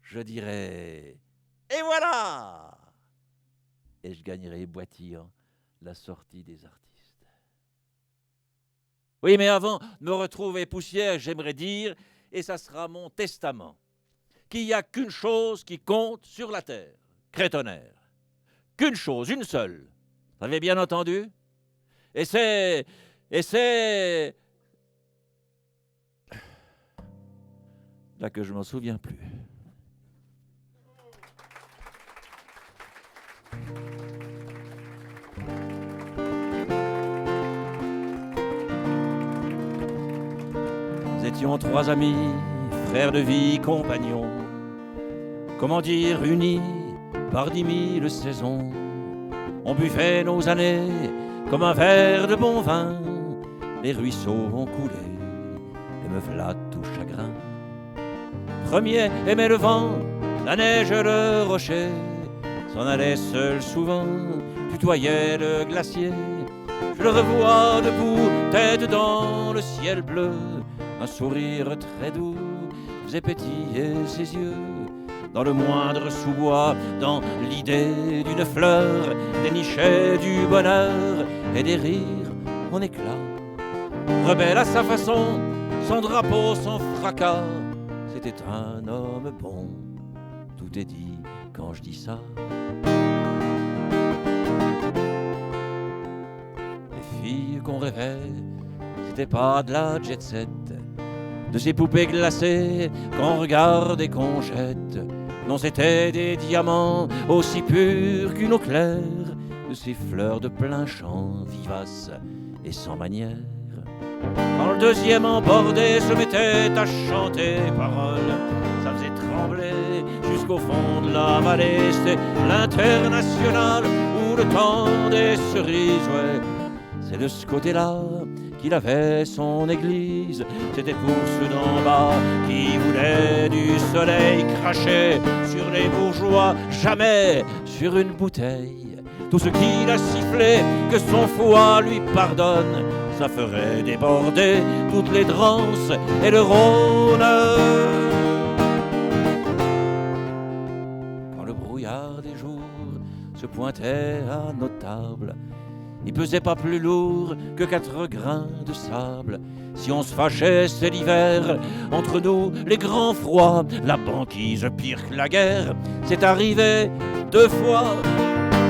je dirai « Et voilà !» Et je gagnerai boitillant la sortie des artistes. Oui, mais avant de me retrouver poussière, j'aimerais dire, et ça sera mon testament, qu'il n'y a qu'une chose qui compte sur la terre, crétonnaire. Qu'une chose, une seule. Vous avez bien entendu? Et c'est... Là que je m'en souviens plus. Nous étions trois amis, frères de vie, compagnons. Comment dire, unis par 10 000 saisons. On buvait nos années comme un verre de bon vin. Les ruisseaux ont coulé, et me v'là tout chagrin. Premier aimait le vent, la neige, le rocher. S'en allait seul souvent, tutoyait le glacier. Je le revois debout, tête dans le ciel bleu. Un sourire très doux faisait pétiller ses yeux. Dans le moindre sous-bois, dans l'idée d'une fleur, dénichait du bonheur et des rires en éclats. Rebelle à sa façon, son drapeau, son fracas, c'était un homme bon. Tout est dit quand je dis ça. Les filles qu'on rêvait, c'était pas de la jet set, de ces poupées glacées qu'on regarde et qu'on jette. Non, c'était des diamants aussi purs qu'une eau claire, de ces fleurs de plein champ, vivaces et sans manière. Quand le deuxième embordé se mettait à chanter paroles, ça faisait trembler jusqu'au fond de la vallée. C'était l'international ou le temps des cerises, ouais. c'est de ce côté-là qu'il avait son église. C'était pour ceux d'en bas qui voulaient du soleil cracher sur les bourgeois, jamais sur une bouteille. Tout ce qu'il a sifflé, que son foie lui pardonne, ça ferait déborder toutes les dranses et le Rhône. Quand le brouillard des jours se pointait à nos tables, il pesait pas plus lourd que 4 grains de sable. Si on se fâchait, c'est l'hiver. Entre nous, les grands froids, la banquise pire que la guerre. C'est arrivé 2 fois.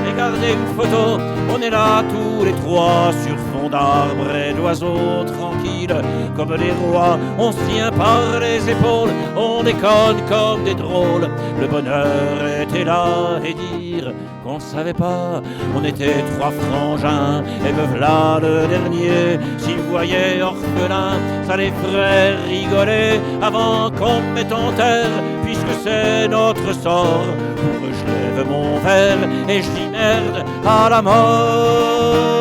Regardez une photo, on est là tous les 3 sur fond d'arbres et d'oiseaux tranquilles comme des rois. On se tient par les épaules, on déconne comme des drôles. Le bonheur était là et dire qu'on ne savait pas. On était 3 frangins et me v'là le dernier. S'ils voyaient orphelin, ça les ferait rigoler avant qu'on me mette en terre, puisque c'est notre sort. Pour eux je lève mon verre et je dis merde à la mort.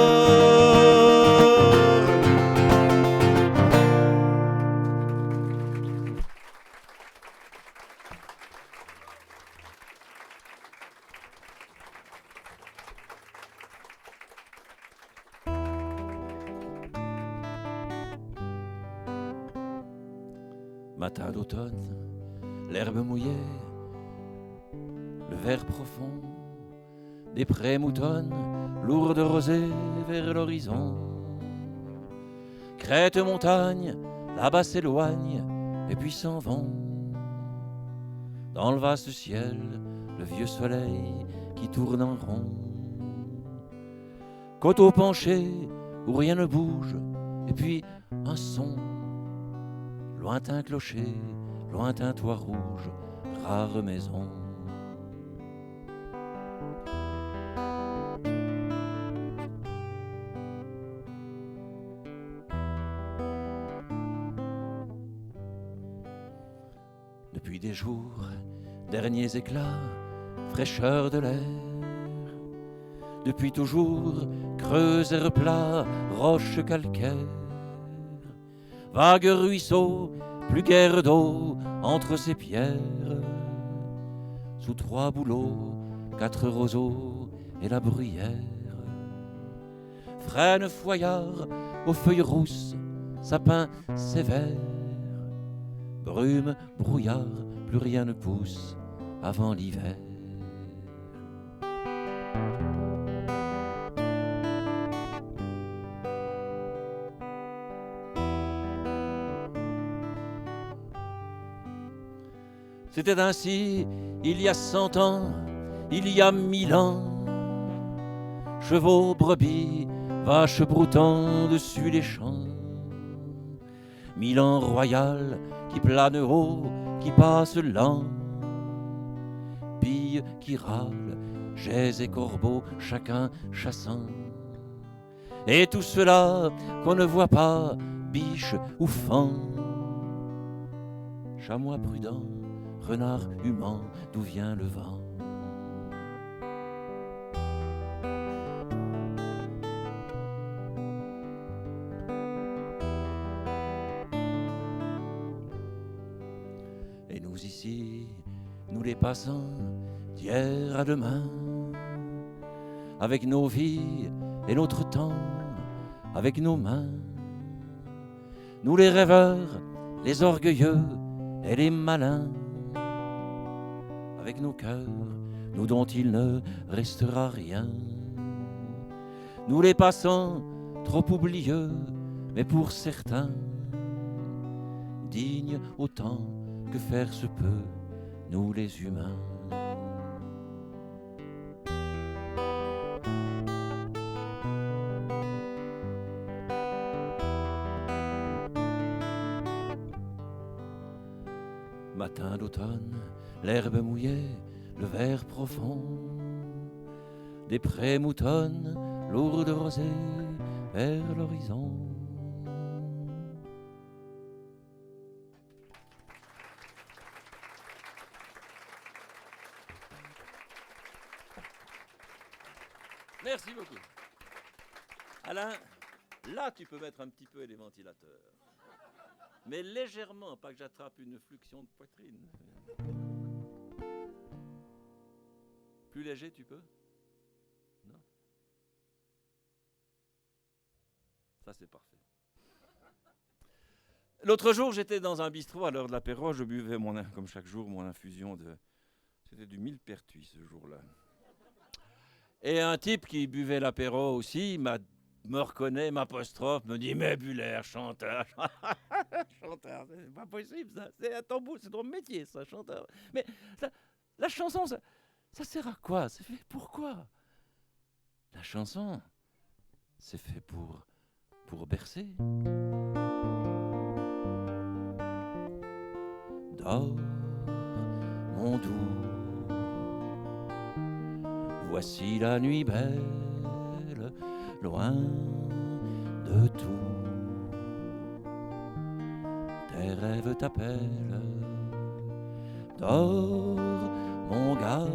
Matin d'automne, l'herbe mouillée, le vert profond des prés moutonnent, lourdes rosées vers l'horizon. Crête montagne, là-bas s'éloigne, et puis s'en vont. Dans le vaste ciel, le vieux soleil qui tourne en rond. Coteau penché, où rien ne bouge, et puis un son. Lointain clocher, lointain toit rouge, rare maison. Depuis des jours, derniers éclats, fraîcheur de l'air. Depuis toujours, creux et replats, roches calcaires. Vague ruisseau, plus guère d'eau entre ces pierres. Sous 3 bouleaux, 4 roseaux et la bruyère. Frêne foyard aux feuilles rousses, sapin sévère. Brume, brouillard, plus rien ne pousse avant l'hiver. C'était ainsi il y a 100 ans, il y a 1000 ans. Chevaux, brebis, vaches broutant dessus les champs. Milan royal qui plane haut, qui passe lent. Billes qui râlent, geais et corbeaux, chacun chassant. Et tout cela qu'on ne voit pas, biche ou faon. Chamois prudent, renard humain, d'où vient le vent? Et nous ici, nous les passants, d'hier à demain, avec nos vies et notre temps, avec nos mains. Nous les rêveurs, les orgueilleux et les malins, avec nos cœurs, nous dont il ne restera rien. Nous les passants, trop oublieux, mais pour certains, dignes autant que faire se peut, nous les humains. Matin d'automne, l'herbe mouillée, le vert profond des prés moutonnent, lourdes rosées vers l'horizon. Merci beaucoup. Alain. Là, tu peux mettre un petit peu les ventilateurs. Mais légèrement, pas que j'attrape une fluxion de poitrine. Plus léger, tu peux? Non? Ça, c'est parfait. L'autre jour, j'étais dans un bistrot à l'heure de l'apéro. Je buvais, comme chaque jour, mon infusion de... C'était du millepertuis ce jour-là. Et un type qui buvait l'apéro aussi me reconnaît, m'apostrophe, me dit « Mais Buller, chanteur !» Chanteur, c'est pas possible ça. C'est à ton bout, c'est ton métier ça, chanteur. Mais la chanson, ça sert à quoi? C'est fait pourquoi? La chanson, c'est fait pour bercer. Dors, mon doux, voici la nuit belle, loin de tout. Tes rêves t'appellent. Dors, mon gars,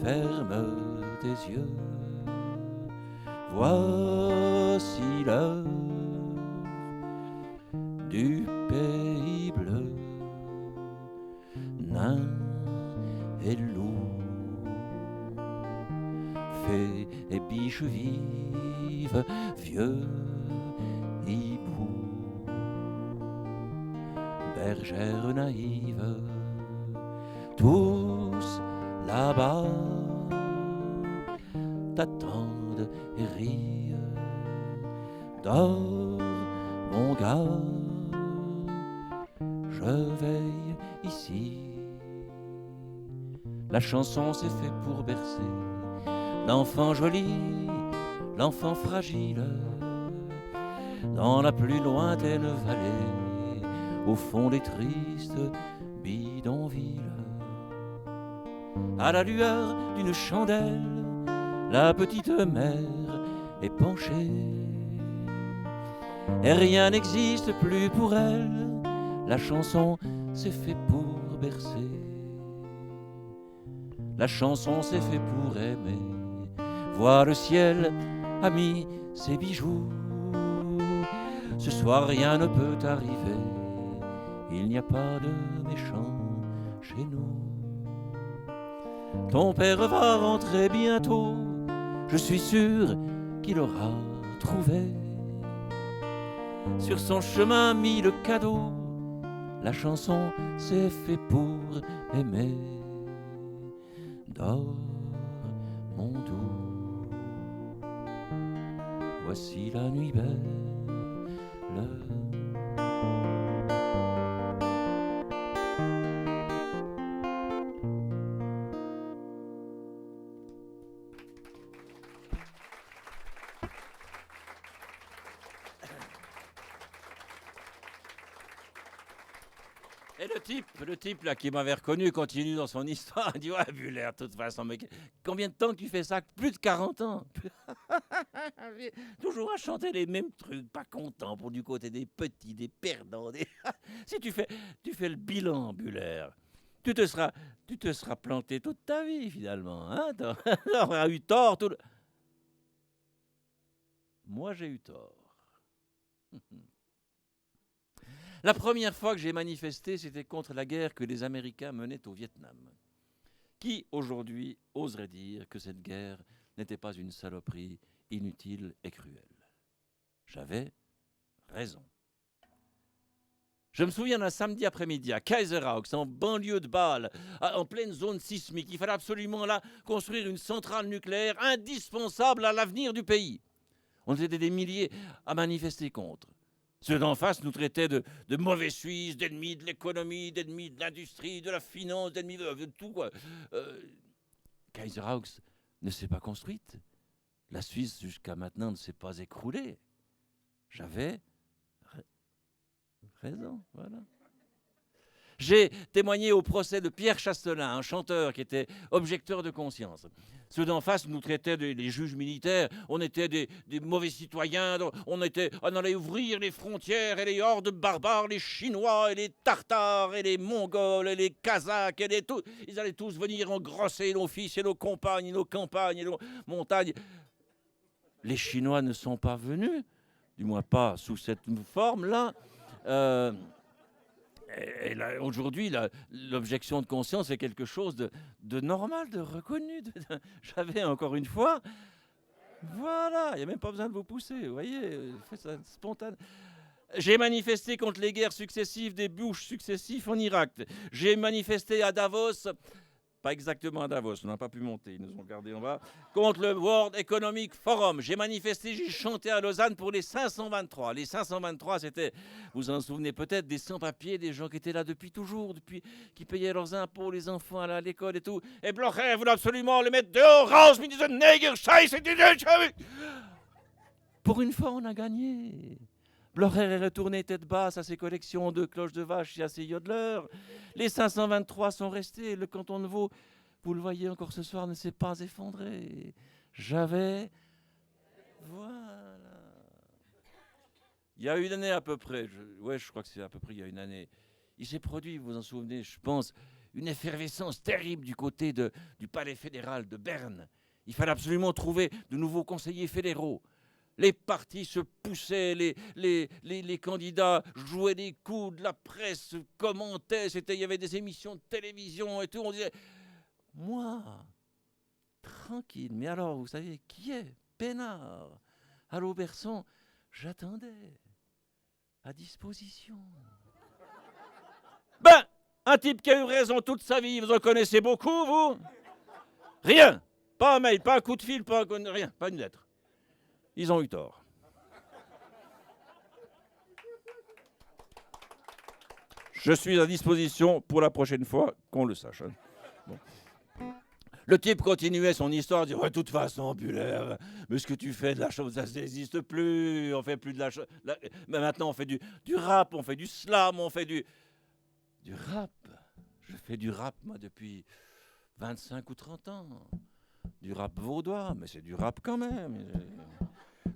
ferme tes yeux. Voici l'heure du pays bleu, nain et loup, fées et biches vives, vieux hibou, bergères naïves, tous là-bas t'attendent et rient. Dors, mon gars, je veille ici. La chanson c'est fait pour bercer l'enfant joli, l'enfant fragile, dans la plus lointaine vallée, au fond des tristes bidonvilles. À la lueur d'une chandelle, la petite mère est penchée, et rien n'existe plus pour elle. La chanson c'est fait pour bercer. La chanson c'est fait pour aimer. Vois le ciel a mis ses bijoux. Ce soir rien ne peut arriver. Il n'y a pas de méchants chez nous. Ton père va rentrer bientôt. Je suis sûr qu'il aura trouvé sur son chemin mille cadeaux. La chanson c'est fait pour aimer. Dors, mon doux, voici la nuit belle. Et le type là qui m'avait reconnu continue dans son histoire. Il dit ouais Buller, de toute façon, mais combien de temps que tu fais ça? Plus de 40 ans. Toujours à chanter les mêmes trucs, pas content pour du côté des petits, des perdants. Si tu fais le bilan, Buller, tu te seras planté toute ta vie finalement. Hein. T'auras eu tort. Moi j'ai eu tort. La première fois que j'ai manifesté, c'était contre la guerre que les Américains menaient au Vietnam. Qui, aujourd'hui, oserait dire que cette guerre n'était pas une saloperie inutile et cruelle? J'avais raison. Je me souviens d'un samedi après-midi à Kaiserhauks, en banlieue de Bâle, en pleine zone sismique. Il fallait absolument là construire une centrale nucléaire indispensable à l'avenir du pays. On était des milliers à manifester contre. Ceux d'en face nous traitaient de mauvais Suisses, d'ennemis de l'économie, d'ennemis de l'industrie, de la finance, d'ennemis de tout, quoi. Kaiserhauks ne s'est pas construite. La Suisse, jusqu'à maintenant, ne s'est pas écroulée. J'avais raison, voilà. J'ai témoigné au procès de Pierre Chastelin, un chanteur qui était objecteur de conscience. Ceux d'en face nous traitaient des juges militaires, on était des mauvais citoyens, on allait ouvrir les frontières et les hordes barbares, les Chinois et les Tartares et les Mongols et les Kazakhs, ils allaient tous venir engrosser nos fils et nos compagnes et nos campagnes et nos montagnes. les Chinois ne sont pas venus, du moins pas sous cette forme-là. Et là, aujourd'hui, l'objection de conscience est quelque chose de normal, de reconnu. J'avais encore une fois, voilà, il n'y a même pas besoin de vous pousser, vous voyez, faites ça spontané. J'ai manifesté contre les guerres successives des Bush successifs en Irak. J'ai manifesté à Davos, pas exactement à Davos, on n'a pas pu monter, ils nous ont gardés en bas, contre le World Economic Forum. J'ai manifesté, j'ai chanté à Lausanne pour les 523. Les 523, c'était, vous en souvenez peut-être, des sans-papiers, des gens qui étaient là depuis toujours, qui payaient leurs impôts, les enfants à l'école et tout. Et Blocher voulait absolument le mettre dehors, Raus mit diesen Neger, Scheiße, pour une fois, on a gagné. Blocher est retourné tête basse à ses collections de cloches de vache et à ses yodeleurs. Les 523 sont restés. Le canton de Vaud, vous le voyez encore ce soir, ne s'est pas effondré. Voilà. Il y a une année à peu près, je crois que c'est à peu près il y a une année, il s'est produit, vous vous en souvenez, je pense, une effervescence terrible du côté du palais fédéral de Berne. Il fallait absolument trouver de nouveaux conseillers fédéraux. Les partis se poussaient, les candidats jouaient des coups, la presse commentait, il y avait des émissions de télévision et tout. On disait, moi, tranquille, mais alors, vous savez, qui est peinard à l'Auberson, j'attendais, à disposition. Ben, un type qui a eu raison toute sa vie, vous en connaissez beaucoup, vous? Rien, pas un mail, pas un coup de fil, rien, pas une lettre. Ils ont eu tort. Je suis à disposition pour la prochaine fois, qu'on le sache. Bon. Le type continuait son histoire, dit, de toute façon, Buller, mais ce que tu fais de la chose, ça n'existe plus, on fait plus de la chose. Mais maintenant, on fait du rap, on fait du slam, on fait du rap. Je fais du rap, moi, depuis 25 ou 30 ans. Du rap vaudois, mais c'est du rap quand même.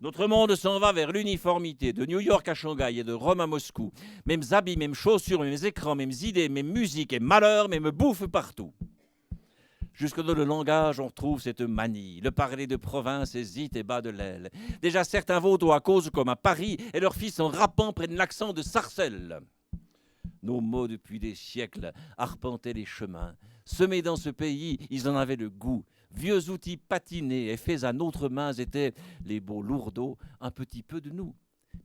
Notre monde s'en va vers l'uniformité, de New York à Shanghai et de Rome à Moscou. Mêmes habits, mêmes chaussures, mêmes écrans, mêmes idées, mêmes musiques et malheur, mêmes bouffes partout. Jusque dans le langage, on retrouve cette manie. Le parler de province hésite et bat de l'aile. Déjà, certains Vaudois causent comme à Paris et leurs fils en rappant prennent l'accent de Sarcelles. Nos mots depuis des siècles arpentaient les chemins. Semés dans ce pays, ils en avaient le goût. Vieux outils patinés et faits à notre main étaient les beaux lourdeaux, un petit peu de nous.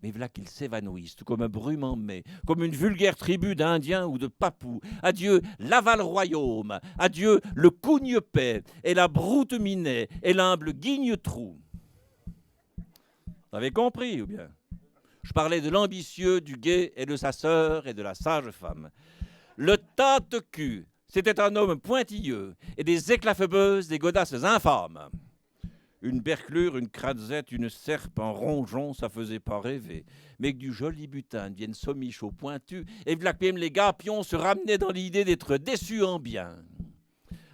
Mais voilà qu'ils s'évanouissent, comme un brume en mai, comme une vulgaire tribu d'Indiens ou de Papous. Adieu Laval-Royaume, adieu le Cougne-Paix et la Broute-Minet et l'humble Guigne-Trou. Vous avez compris ou bien? Je parlais de l'ambitieux, du gai et de sa sœur et de la sage femme. Le tâte-cul, c'était un homme pointilleux et des éclafebeuses, des godasses infâmes. Une berclure, une crazette, une serpe, un rongeon, ça faisait pas rêver. Mais que du joli butin devienne sommiche au pointu, et v'là que même les gapions se ramenaient dans l'idée d'être déçus en bien.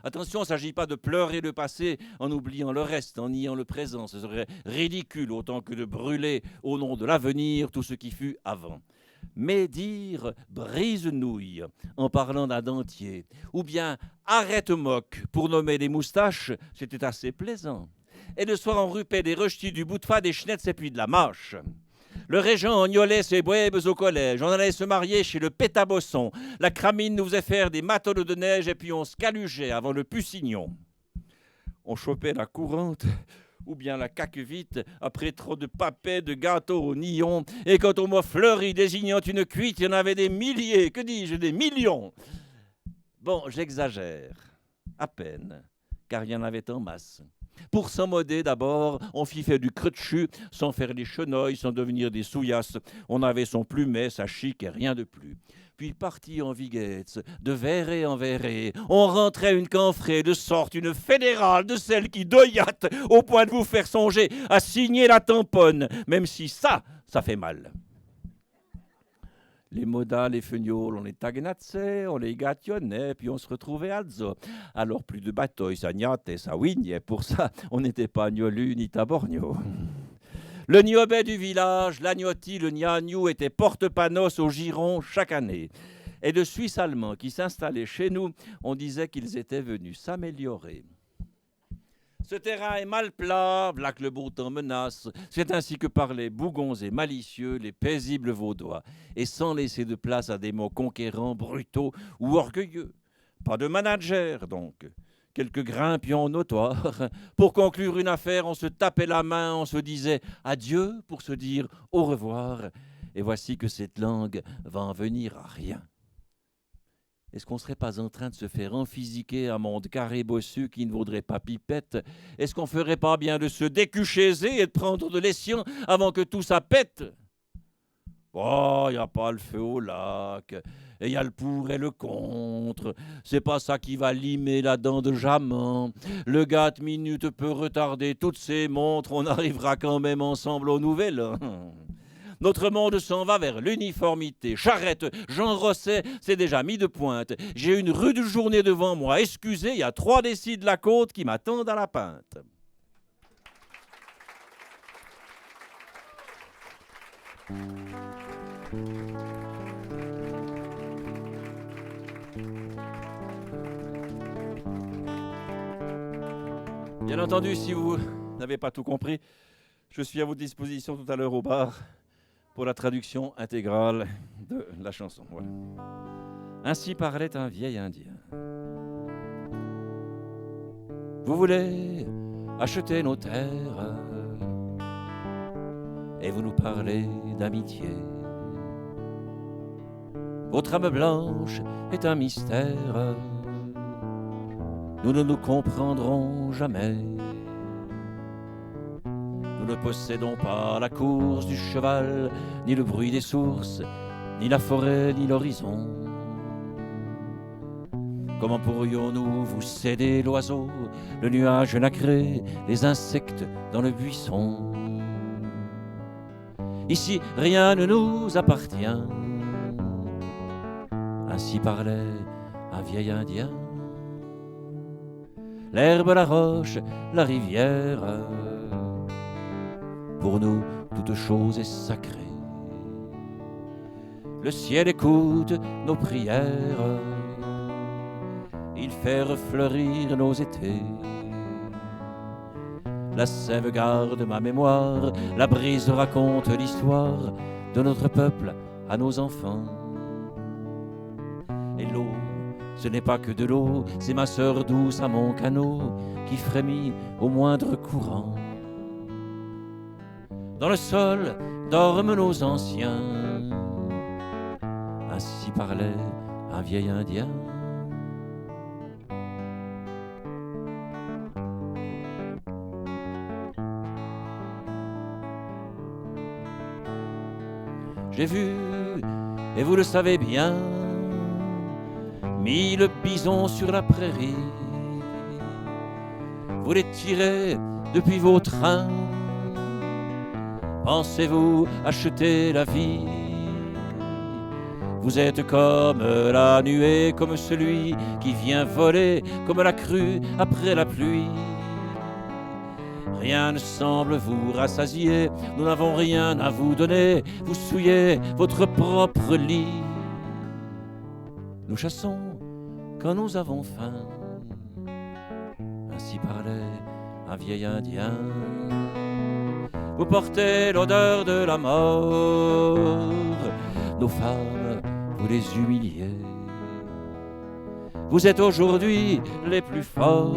Attention, il ne s'agit pas de pleurer le passé en oubliant le reste, en niant le présent. Ce serait ridicule autant que de brûler au nom de l'avenir tout ce qui fut avant. Mais dire brise-nouille en parlant d'un dentier, ou bien arrête-moque pour nommer les moustaches, c'était assez plaisant. Et le soir, on rupait des rejetis, du bout de fa, des schnetz et puis de la mâche. Le régent ognolait ses bouèbes au collège. On allait se marier chez le Pétabosson. La cramine nous faisait faire des matelots de neige et puis on se calugeait avant le Pussignon. On chopait la courante ou bien la caque vite après trop de papets, de gâteaux au nillon. Et quand on m'a fleuri désignant une cuite, il y en avait des milliers, que dis-je, des millions. Bon, j'exagère, à peine, car il y en avait en masse. Pour s'emmodder d'abord, on fit faire du creux-de-chu, sans faire des chenolles, sans devenir des souillasses. On avait son plumet, sa chic et rien de plus. Puis parti en viguette, de verré en verré, on rentrait une camphrée de sorte, une fédérale de celle qui doyatte au point de vous faire songer à signer la tamponne, même si ça fait mal. Les modas, les feignolles, on les taguenassait, on les gâtionnait, puis on se retrouvait à zo. Alors plus de bataille, ça gnatait, ça wignait. Pour ça, on n'était pas gnolu ni taborgno. Le niobet du village, l'agnotti, le gnagnou étaient porte-panos au giron chaque année. Et de Suisses allemands qui s'installaient chez nous, on disait qu'ils étaient venus s'améliorer. Ce terrain est mal plat, là que le beau temps menace. C'est ainsi que parlaient bougons et malicieux les paisibles Vaudois, et sans laisser de place à des mots conquérants, brutaux ou orgueilleux. Pas de manager, donc. Quelques grimpions notoires. Pour conclure une affaire, on se tapait la main, on se disait adieu pour se dire au revoir. Et voici que cette langue va en venir à rien. Est-ce qu'on ne serait pas en train de se faire emphysiquer un monde carré bossu qui ne vaudrait pas pipette? Est-ce qu'on ne ferait pas bien de se décuchéser et de prendre de l'escient avant que tout ça pète? Oh, il n'y a pas le feu au lac, et il y a le pour et le contre. C'est pas ça qui va limer la dent de Jaman. Le gâte minute peut retarder toutes ses montres, on arrivera quand même ensemble au nouvel an. Notre monde s'en va vers l'uniformité. Charrette, Jean Rosset s'est déjà mis de pointe. J'ai une rude journée devant moi. Excusez, il y a 3 décis de la côte qui m'attendent à la pinte. Bien entendu, si vous n'avez pas tout compris, je suis à votre disposition tout à l'heure au bar pour la traduction intégrale de la chanson. Voilà. Ainsi parlait un vieil Indien. Vous voulez acheter nos terres et vous nous parlez d'amitié. Votre âme blanche est un mystère, nous ne nous comprendrons jamais. Nous ne possédons pas la course du cheval, ni le bruit des sources, ni la forêt, ni l'horizon. Comment pourrions-nous vous céder l'oiseau, le nuage nacré, les insectes dans le buisson? Ici, rien ne nous appartient. Ainsi parlait un vieil Indien. L'herbe, la roche, la rivière, pour nous, toute chose est sacrée. Le ciel écoute nos prières, il fait refleurir nos étés. La sève garde ma mémoire, la brise raconte l'histoire de notre peuple à nos enfants. Et l'eau, ce n'est pas que de l'eau, c'est ma sœur douce à mon canot qui frémit au moindre courant. Dans le sol dorment nos anciens, ainsi parlait un vieil Indien. J'ai vu, et vous le savez bien, 1000 bisons sur la prairie. Vous les tirez depuis vos trains. Pensez-vous acheter la vie? Vous êtes comme la nuée, comme celui qui vient voler, comme la crue après la pluie. Rien ne semble vous rassasier, nous n'avons rien à vous donner, vous souillez votre propre lit. Nous chassons quand nous avons faim, ainsi parlait un vieil Indien. Vous portez l'odeur de la mort, nos femmes, vous les humiliez. Vous êtes aujourd'hui les plus forts,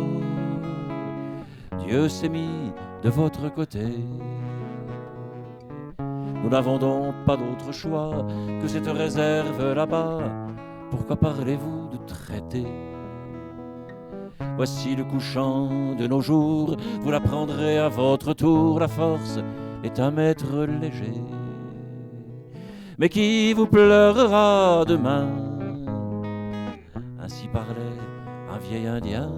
Dieu s'est mis de votre côté. Nous n'avons donc pas d'autre choix que cette réserve là-bas. Pourquoi parlez-vous de traité? Voici le couchant de nos jours, vous l'apprendrez à votre tour. La force est un maître léger, mais qui vous pleurera demain. Ainsi parlait un vieil Indien,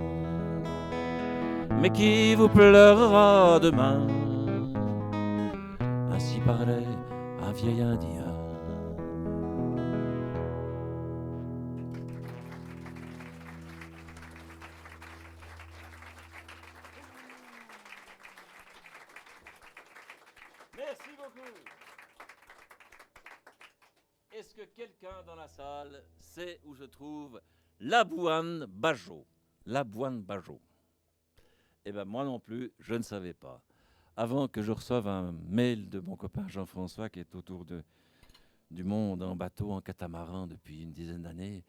mais qui vous pleurera demain. Ainsi parlait un vieil Indien. Merci beaucoup. Est-ce que quelqu'un dans la salle sait où se trouve Labouane Bajot? Labouane Bajot. Eh bien, moi non plus, je ne savais pas. Avant que je reçoive un mail de mon copain Jean-François, qui est autour du monde en bateau, en catamaran depuis une dizaine d'années,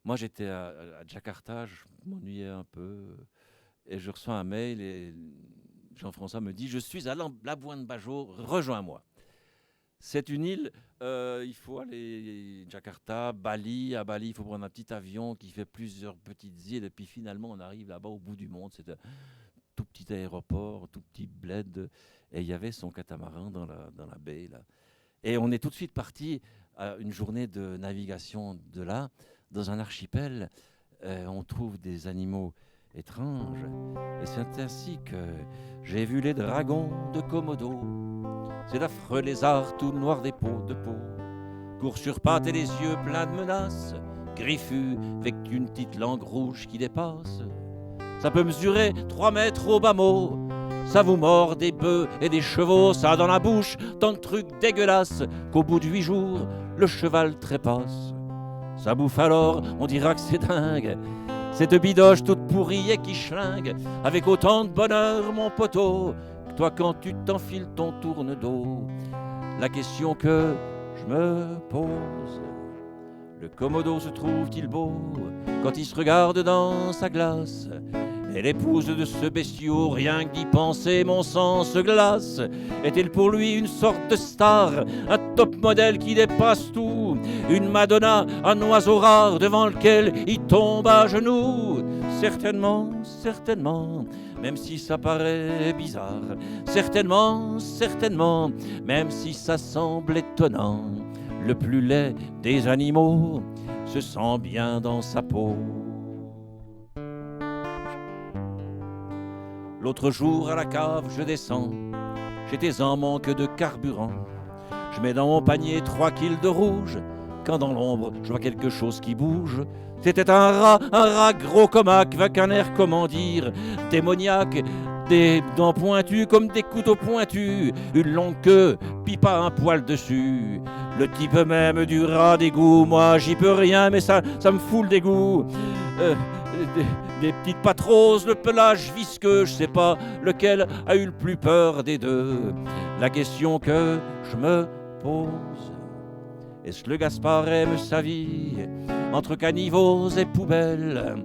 moi j'étais à Jakarta, je m'ennuyais un peu, et je reçois un mail et Jean-François me dit « Je suis à Labuan Bajo, rejoins-moi ». C'est une île, il faut aller Jakarta, Bali. À Bali, il faut prendre un petit avion qui fait plusieurs petites îles. Et puis finalement, on arrive là-bas au bout du monde. C'est un tout petit aéroport, tout petit bled. Et il y avait son catamaran dans la baie. Là. Et on est tout de suite parti à une journée de navigation de là, dans un archipel. On trouve des animaux étranges. Et c'est ainsi que j'ai vu les dragons de Komodo. C'est d'affreux lézards tout noirs de peau, court sur pattes et les yeux pleins de menaces, griffus avec une petite langue rouge qui dépasse. Ça peut mesurer 3 mètres au bas mot, ça vous mord des bœufs et des chevaux, ça a dans la bouche tant de trucs dégueulasses qu'au bout de 8 jours, le cheval trépasse. Ça bouffe alors, on dira que c'est dingue, cette bidoche toute pourrie et qui schlingue, avec autant de bonheur mon poteau, toi quand tu t'enfiles ton tourne-dos. La question que je me pose, le Komodo se trouve-t-il beau quand il se regarde dans sa glace? Et l'épouse de ce bestiau, rien que d'y penser, mon sang se glace. Est-elle pour lui une sorte de star, un top modèle qui dépasse tout, une Madonna, un oiseau rare devant lequel il tombe à genoux? Certainement, certainement, même si ça paraît bizarre. Certainement, certainement, même si ça semble étonnant. Le plus laid des animaux se sent bien dans sa peau. L'autre jour à la cave je descends, j'étais en manque de carburant. Je mets dans mon panier 3 kilos de rouge, quand dans l'ombre je vois quelque chose qui bouge. C'était un rat gros comme avec un air, comment dire, démoniaque, des dents pointues comme des couteaux pointus, une longue queue, puis pas un poil dessus. Le type même du rat d'égout, moi j'y peux rien, mais ça me fout le dégoût. Des petites pattes roses, le pelage visqueux, je sais pas lequel a eu le plus peur des deux. La question que je me pose, est-ce que le Gaspard aime sa vie entre caniveaux et poubelles?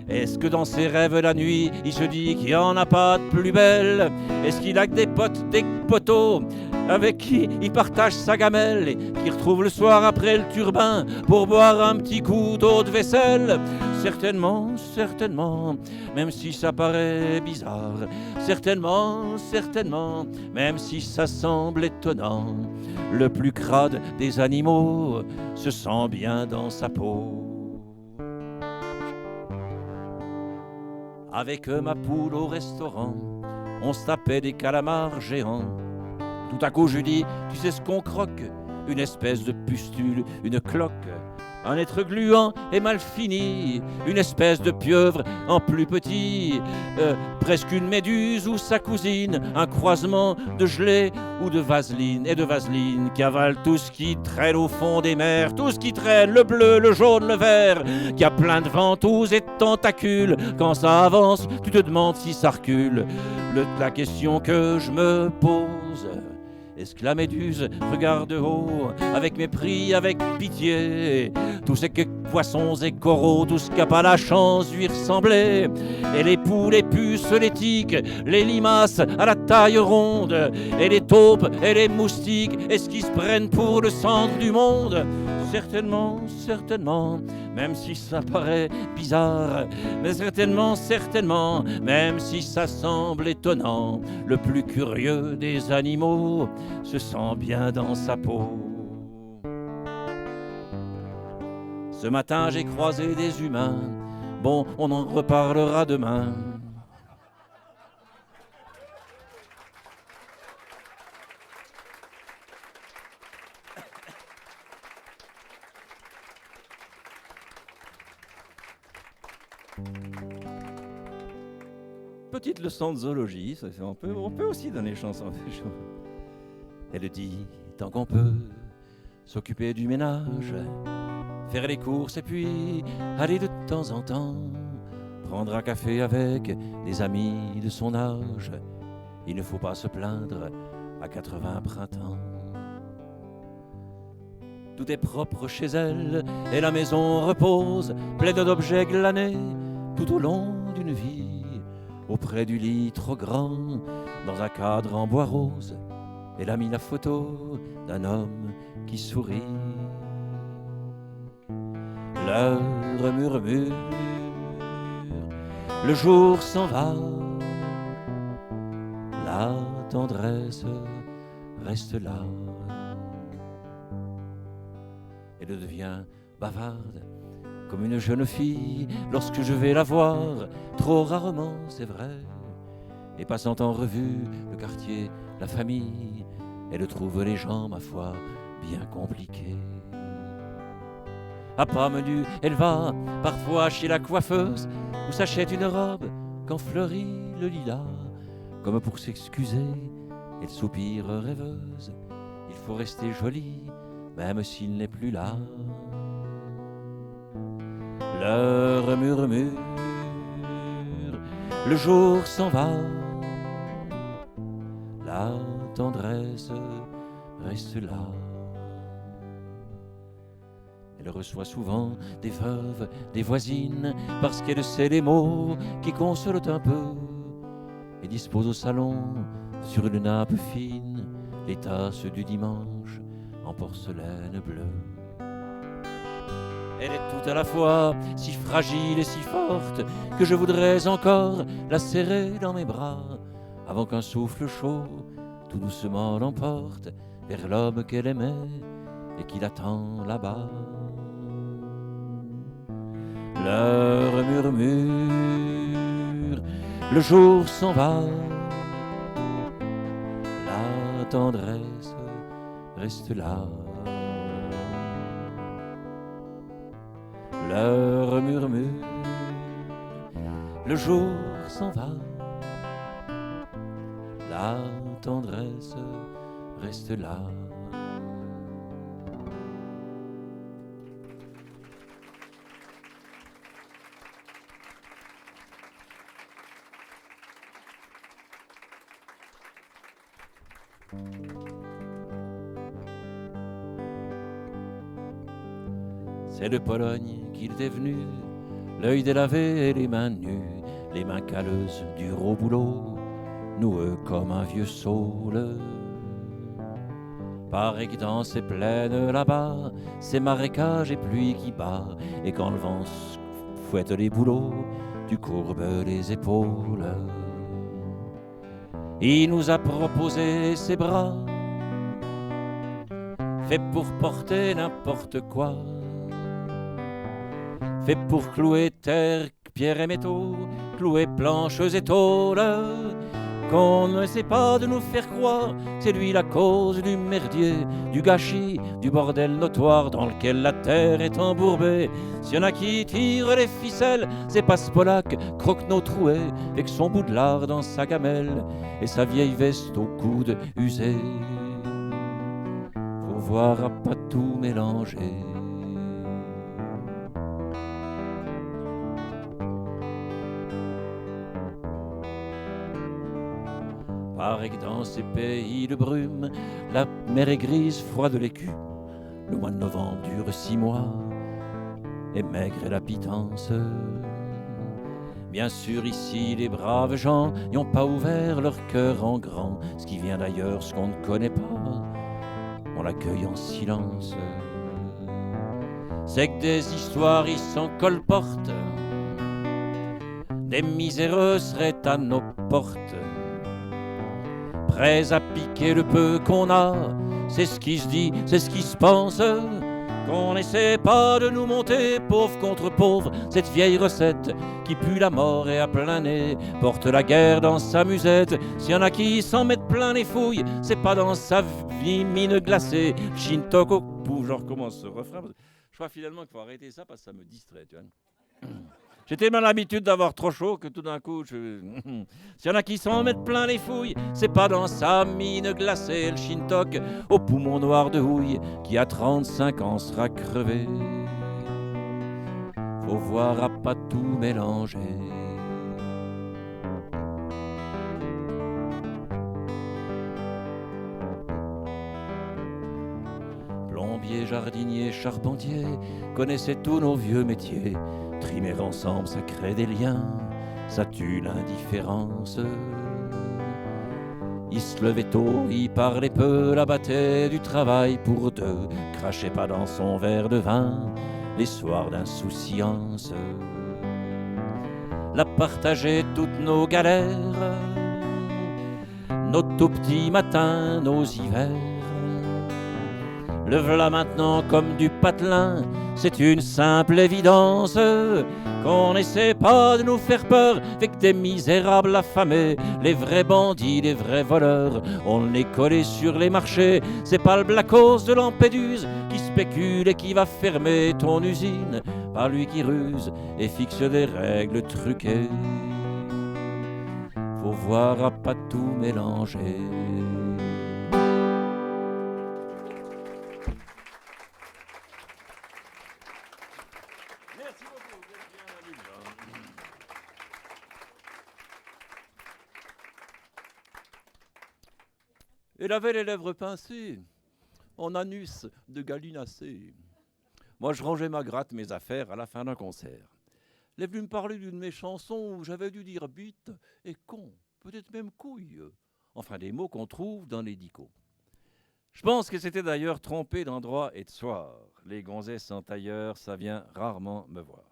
Est-ce que dans ses rêves la nuit, il se dit qu'il n'y en a pas de plus belle? Est-ce qu'il a que des potes, des poteaux avec qui il partage sa gamelle et qu'il retrouve le soir après le turbin pour boire un petit coup d'eau de vaisselle? Certainement, certainement, même si ça paraît bizarre. Certainement, certainement, même si ça semble étonnant. Le plus crade des animaux se sent bien dans sa peau. Avec ma poule au restaurant, on se tapait des calamars géants. Tout à coup je dis, tu sais ce qu'on croque? Une espèce de pustule, une cloque, un être gluant et mal fini, une espèce de pieuvre en plus petit, presque une méduse ou sa cousine, un croisement de gelée ou de vaseline, et de vaseline qui avale tout ce qui traîne au fond des mers, tout ce qui traîne, le bleu, le jaune, le vert, qui a plein de ventouses et de tentacules. Quand ça avance, tu te demandes si ça recule. La question que je me pose, est-ce que la méduse regarde haut, avec mépris, avec pitié, tous ces poissons et coraux, tout ce qui n'a pas la chance de lui ressembler? Et les poules, les puces, les tiques, les limaces à la taille ronde, et les taupes et les moustiques, est-ce qu'ils se prennent pour le centre du monde? Certainement, certainement, même si ça paraît bizarre, mais certainement, certainement, même si ça semble étonnant, le plus curieux des animaux se sent bien dans sa peau. Ce matin, j'ai croisé des humains, bon, on en reparlera demain. Petite leçon de zoologie, on peut aussi donner des chansons. Elle dit, tant qu'on peut, s'occuper du ménage, faire les courses et puis aller de temps en temps prendre un café avec des amis de son âge. Il ne faut pas se plaindre à 80 printemps. Tout est propre chez elle et la maison repose, pleine d'objets glanés tout au long d'une vie. Auprès du lit trop grand, dans un cadre en bois rose, elle a mis la photo d'un homme qui sourit. L'heure murmure, le jour s'en va, la tendresse reste là. Elle devient bavarde comme une jeune fille lorsque je vais la voir, trop rarement c'est vrai. Et passant en revue le quartier, la famille, elle trouve les gens, ma foi, bien compliqués. À pas menu, elle va parfois chez la coiffeuse où s'achète une robe quand fleurit le lilas. Comme pour s'excuser, elle soupire rêveuse. Il faut rester jolie, même s'il n'est plus là. L'heure murmure, le jour s'en va, la tendresse reste là. Elle reçoit souvent des veuves, des voisines, parce qu'elle sait les mots qui consolent un peu, et dispose au salon, sur une nappe fine, les tasses du dimanche en porcelaine bleue. Elle est tout à la fois si fragile et si forte que je voudrais encore la serrer dans mes bras avant qu'un souffle chaud tout doucement l'emporte vers l'homme qu'elle aimait et qui l'attend là-bas. L'heure murmure, le jour s'en va, la tendresse reste là. L'heure murmure, le jour s'en va, la tendresse reste là. C'est de Pologne qu'il était venu, l'œil délavé et les mains nues, les mains calleuses dures au boulot, noueux comme un vieux saule. Pareil que dans ces plaines là-bas, ces marécages et pluie qui bat, et quand le vent fouette les bouleaux, tu courbes les épaules. Il nous a proposé ses bras, fait pour porter n'importe quoi, fait pour clouer terre, pierre et métaux, clouer planches et tôles, qu'on ne sait pas de nous faire croire, c'est lui la cause du merdier, du gâchis, du bordel notoire dans lequel la terre est embourbée. S'il y en a qui tirent les ficelles, c'est Passe-Polac, croque-nos troués, avec son bout de lard dans sa gamelle et sa vieille veste aux coudes usés. Faut voir à pas tout mélanger. Pareil que dans ces pays de brume, la mer est grise, froide l'écu. Le mois de novembre dure 6 mois, et maigre est la pitance. Bien sûr, ici, les braves gens n'ont pas ouvert leur cœur en grand. Ce qui vient d'ailleurs, ce qu'on ne connaît pas, on l'accueille en silence. C'est que des histoires, ils s'en colportent. Des miséreux seraient à nos portes, prêts à piquer le peu qu'on a. C'est ce qui se dit, c'est ce qui se pense, qu'on n'essaie pas de nous monter pauvre contre pauvre. Cette vieille recette qui pue la mort et à plein nez porte la guerre dans sa musette. S'il y en a qui s'en mettent plein les fouilles, c'est pas dans sa vie mine glacée. Shintoko, je recommence ce refrain. Je crois finalement qu'il faut arrêter ça parce que ça me distrait, tu vois. J'ai tellement l'habitude d'avoir trop chaud que tout d'un coup, s'il y en a qui s'en mettent plein les fouilles, c'est pas dans sa mine glacée, le Shintok au poumon noir de houille, qui à 35 ans sera crevé. Faut voir à pas tout mélanger. Plombier, jardinier, charpentier connaissaient tous nos vieux métiers. Trimer ensemble, ça crée des liens, ça tue l'indifférence. Il se levait tôt, il parlait peu, la battait du travail pour deux, crachait pas dans son verre de vin les soirs d'insouciance. La partageait toutes nos galères, nos tout petits matins, nos hivers. Le v'là maintenant comme du patelin, c'est une simple évidence. Qu'on n'essaie pas de nous faire peur avec des misérables affamés. Les vrais bandits, les vrais voleurs, on les collait sur les marchés. C'est pas le Blackos de Lampéduse qui spécule et qui va fermer ton usine, pas lui qui ruse et fixe des règles truquées. Faut voir à pas tout mélanger. Elle avait les lèvres pincées, en anus de gallinacé. Moi, je rangeais ma gratte, mes affaires, à la fin d'un concert. Elle est venue me parler d'une de mes chansons où j'avais dû dire bite et con, peut-être même couille. Enfin, des mots qu'on trouve dans les dicos. Je pense que c'était d'ailleurs trompé d'endroit et de soir. Les gonzesses en tailleur, ça vient rarement me voir.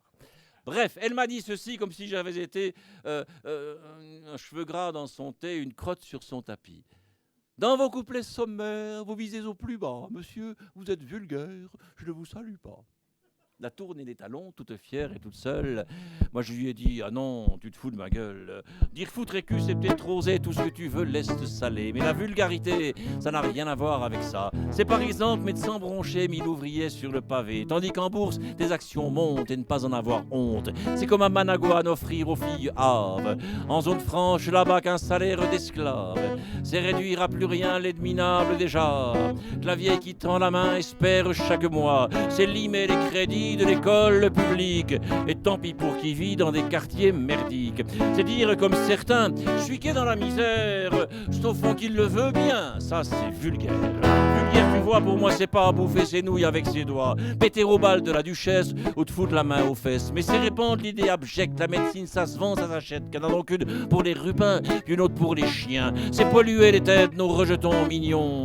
Bref, elle m'a dit ceci comme si j'avais été un cheveu gras dans son thé, une crotte sur son tapis. Dans vos couplets sommaires, vous visez au plus bas. Monsieur, vous êtes vulgaire, je ne vous salue pas. La tournée des talons, toute fière et toute seule. Moi, je lui ai dit, ah non, tu te fous de ma gueule. Dire foutre et cul, c'est peut-être oser, tout ce que tu veux, laisse-te saler. Mais la vulgarité, ça n'a rien à voir avec ça. C'est par exemple mettre sans broncher 1000 ouvriers sur le pavé. Tandis qu'en bourse, tes actions montent et ne pas en avoir honte. C'est comme à Managua offrir aux filles hâves. En zone franche, là-bas, qu'un salaire d'esclave. C'est réduire à plus rien l'aide minable déjà. Clavier qui tend la main espère chaque mois. C'est limer les crédits de l'école publique. Et tant pis pour qui vit dans des quartiers merdiques. C'est dire comme certains, je suis qu'est dans la misère. C'est au fond qu'il le veut bien. Ça c'est vulgaire. Vulgaire, tu vois, pour moi c'est pas à bouffer ses nouilles avec ses doigts, péter au bal de la duchesse ou de foutre la main aux fesses. Mais c'est répandre l'idée abjecte. La médecine ça se vend, ça s'achète. Qu'il y en a donc une pour les rupins, une autre pour les chiens. C'est polluer les têtes, nos rejetons mignons,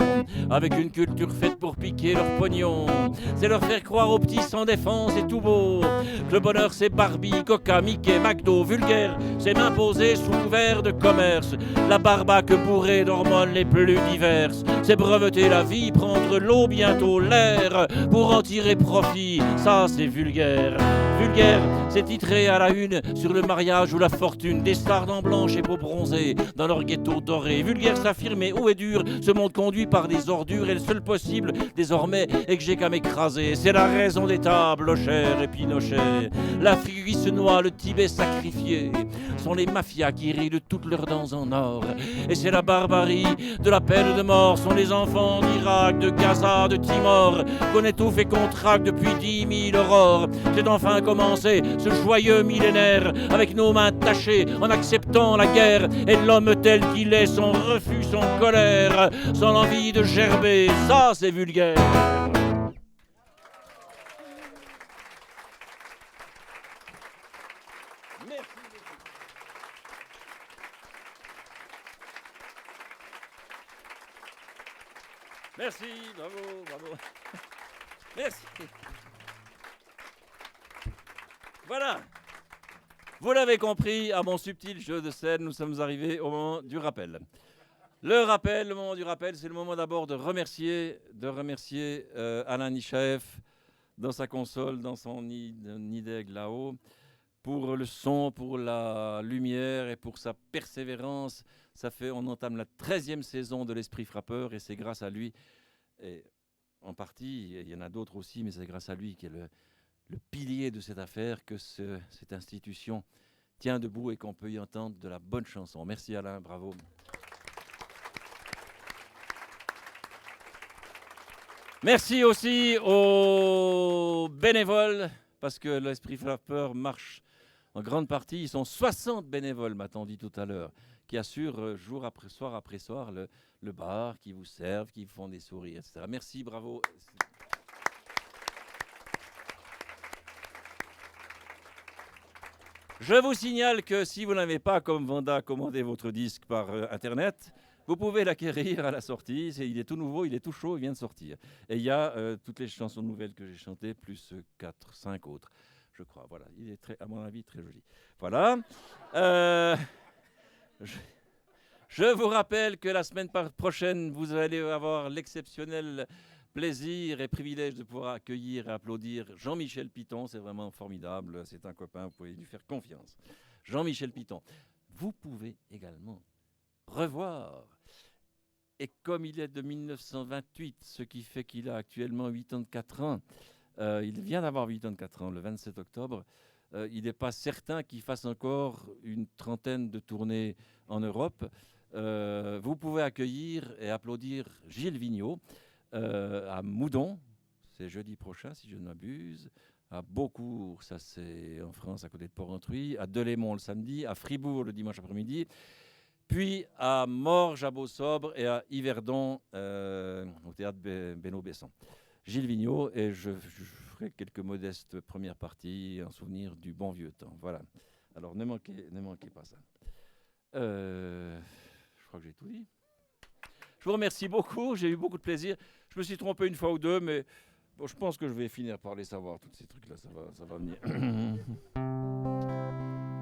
avec une culture faite pour piquer leur pognon. C'est leur faire croire aux petits sans défense et tout beau que le bonheur c'est Barbie, Coca, Mickey, McDo. Vulgaire, c'est m'imposer sous couvert de commerce la barbaque bourrée d'hormones les plus diverses. C'est breveter la vie, prendre l'eau, bientôt l'air, pour en tirer profit. Ça c'est vulgaire. Vulgaire, c'est titrer à la une sur le mariage ou la fortune des stars dents blanches et peaux bronzées dans leur ghetto doré. Vulgaire, s'affirmer haut et dur, ce monde conduit par des ordures, et le seul possible désormais est que j'ai qu'à m'écraser. C'est la raison des tables, Cher et Pinochet. L'Afrique qui se noie, le Tibet sacrifié, sont les mafias qui rient de toutes leurs dents en or. Et c'est la barbarie de la peine de mort, sont les enfants d'Irak, de Gaza, de Timor, qu'on étouffe et qu'on traque depuis 10 000 aurores. C'est enfin commencé ce joyeux millénaire avec nos mains tachées en acceptant la guerre et l'homme tel qu'il est, son refus, son colère, son envie de gerber. Ça c'est vulgaire. Merci, bravo, bravo. Merci. Voilà. Vous l'avez compris, à mon subtil jeu de scène, nous sommes arrivés au moment du rappel. Le moment du rappel, c'est le moment d'abord de remercier Alain Nichaev dans sa console, dans son nid d'aigle là-haut, pour le son, pour la lumière et pour sa persévérance. On entame la 13e saison de l'Esprit Frappeur et c'est grâce à lui, et en partie, il y en a d'autres aussi, mais c'est grâce à lui qui est le pilier de cette affaire que cette institution tient debout et qu'on peut y entendre de la bonne chanson. Merci Alain, bravo. Merci aussi aux bénévoles, parce que l'Esprit Frappeur marche En grande partie, ils sont 60 bénévoles, m'a-t-on dit tout à l'heure, qui assurent jour après soir le bar, qui vous servent, qui vous font des sourires, etc. Merci, bravo. Je vous signale que si vous n'avez pas, comme Vanda, commandé votre disque par Internet, vous pouvez l'acquérir à la sortie. Il est tout nouveau, il est tout chaud, il vient de sortir. Et il y a toutes les chansons nouvelles que j'ai chantées, plus 4, 5 autres, je crois. Voilà, il est à mon avis très joli. Voilà. Je vous rappelle que la semaine prochaine, vous allez avoir l'exceptionnel plaisir et privilège de pouvoir accueillir et applaudir Jean-Michel Piton. C'est vraiment formidable, c'est un copain, vous pouvez lui faire confiance. Jean-Michel Piton. Vous pouvez également revoir, et comme il est de 1928, ce qui fait qu'il a actuellement 84 ans, il vient d'avoir 84 ans le 27 octobre, il n'est pas certain qu'il fasse encore une trentaine de tournées en Europe. Vous pouvez accueillir et applaudir Gilles Vigneault à Moudon, c'est jeudi prochain si je ne m'abuse, à Beaucourt, ça c'est en France à côté de Porrentruy, à Delémont le samedi, à Fribourg le dimanche après-midi, puis à Morges, à Beausobre et à Yverdon au théâtre Benoît-Besson. Gilles Vigneault, et je ferai quelques modestes premières parties en souvenir du bon vieux temps. Voilà. Alors ne manquez pas ça. Je crois que j'ai tout dit. Je vous remercie beaucoup, j'ai eu beaucoup de plaisir. Je me suis trompé une fois ou deux, mais bon, je pense que je vais finir par les savoir, tous ces trucs-là, ça va venir.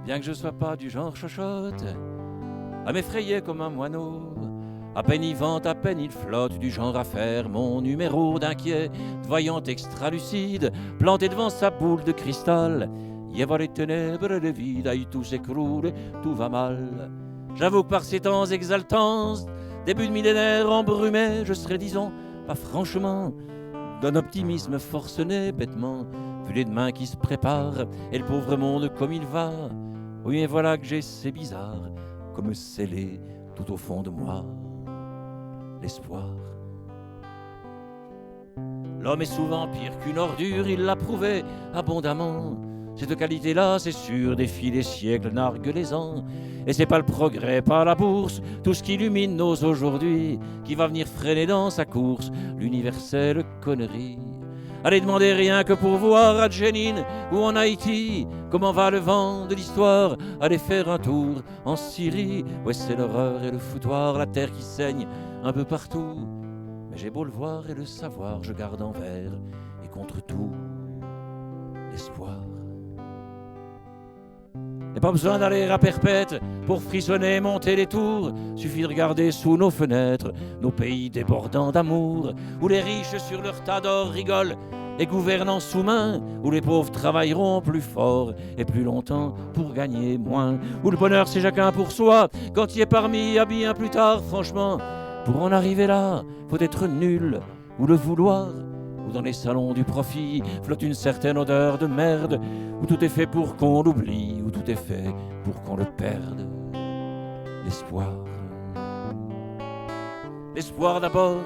Bien que je ne sois pas du genre chochotte, à m'effrayer comme un moineau, à peine il vente, à peine il flotte, du genre à faire mon numéro d'inquiet, de voyante extra-lucide, planté devant sa boule de cristal. Y voit les ténèbres et le vide, aïe, tout s'écroule, tout va mal. J'avoue que par ces temps exaltants, début de millénaire embrumé, je serais, disons, pas franchement, d'un optimisme forcené, bêtement, vu les demain qui se préparent, et le pauvre monde comme il va. Oui, mais voilà que j'ai, c'est bizarre, comme scellé tout au fond de moi, l'espoir. L'homme est souvent pire qu'une ordure, il l'a prouvé abondamment. Cette qualité-là, c'est sûr, défie les siècles, nargue les ans. Et c'est pas le progrès, pas la bourse, tout ce qui illumine nos aujourd'hui, qui va venir freiner dans sa course l'universelle connerie. Allez demander rien que pour voir à Jenin ou en Haïti comment va le vent de l'histoire. Allez faire un tour en Syrie, ouais c'est l'horreur et le foutoir, la terre qui saigne un peu partout. Mais j'ai beau le voir et le savoir, je garde envers et contre tout l'espoir. Et pas besoin d'aller à Perpète pour frissonner, monter les tours. Suffit de regarder sous nos fenêtres nos pays débordants d'amour, où les riches sur leur tas d'or rigolent et gouvernent sous main, où les pauvres travailleront plus fort et plus longtemps pour gagner moins, où le bonheur c'est chacun pour soi, quand il est parmi à bien plus tard. Franchement, pour en arriver là, faut être nul ou le vouloir, où dans les salons du profit flotte une certaine odeur de merde, où tout est fait pour qu'on l'oublie, où tout est fait pour qu'on le perde. L'espoir. L'espoir d'abord,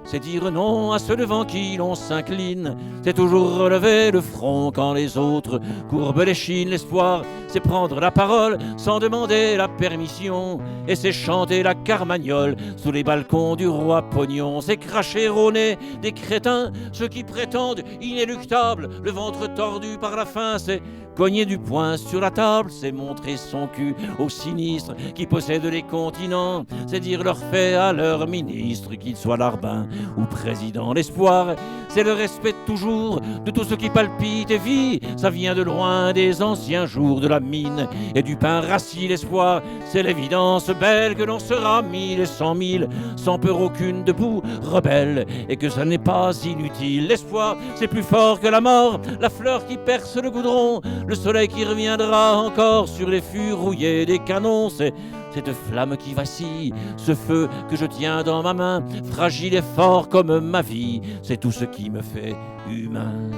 c'est dire non à ceux devant qui l'on s'incline. C'est toujours relever le front quand les autres courbent les chines. L'espoir, c'est prendre la parole sans demander la permission. Et c'est chanter la carmagnole sous les balcons du roi Pognon. C'est cracher au nez des crétins, ceux qui prétendent inéluctables, le ventre tordu par la faim. C'est cogner du poing sur la table, c'est montrer son cul aux sinistres qui possèdent les continents. C'est dire leur fait à leurs ministres, qu'ils soient larbins ou président. L'espoir, c'est le respect toujours de tout ce qui palpite et vit. Ça vient de loin des anciens jours de la mine et du pain rassis. L'espoir, c'est l'évidence belle que l'on sera 1000 et 100 000 sans peur aucune debout, rebelle, et que ça n'est pas inutile. L'espoir, c'est plus fort que la mort, la fleur qui perce le goudron, le soleil qui reviendra encore sur les fûts rouillés des canons. C'est cette flamme qui vacille, ce feu que je tiens dans ma main, fragile et fort comme ma vie. C'est tout ce qui me fait humain.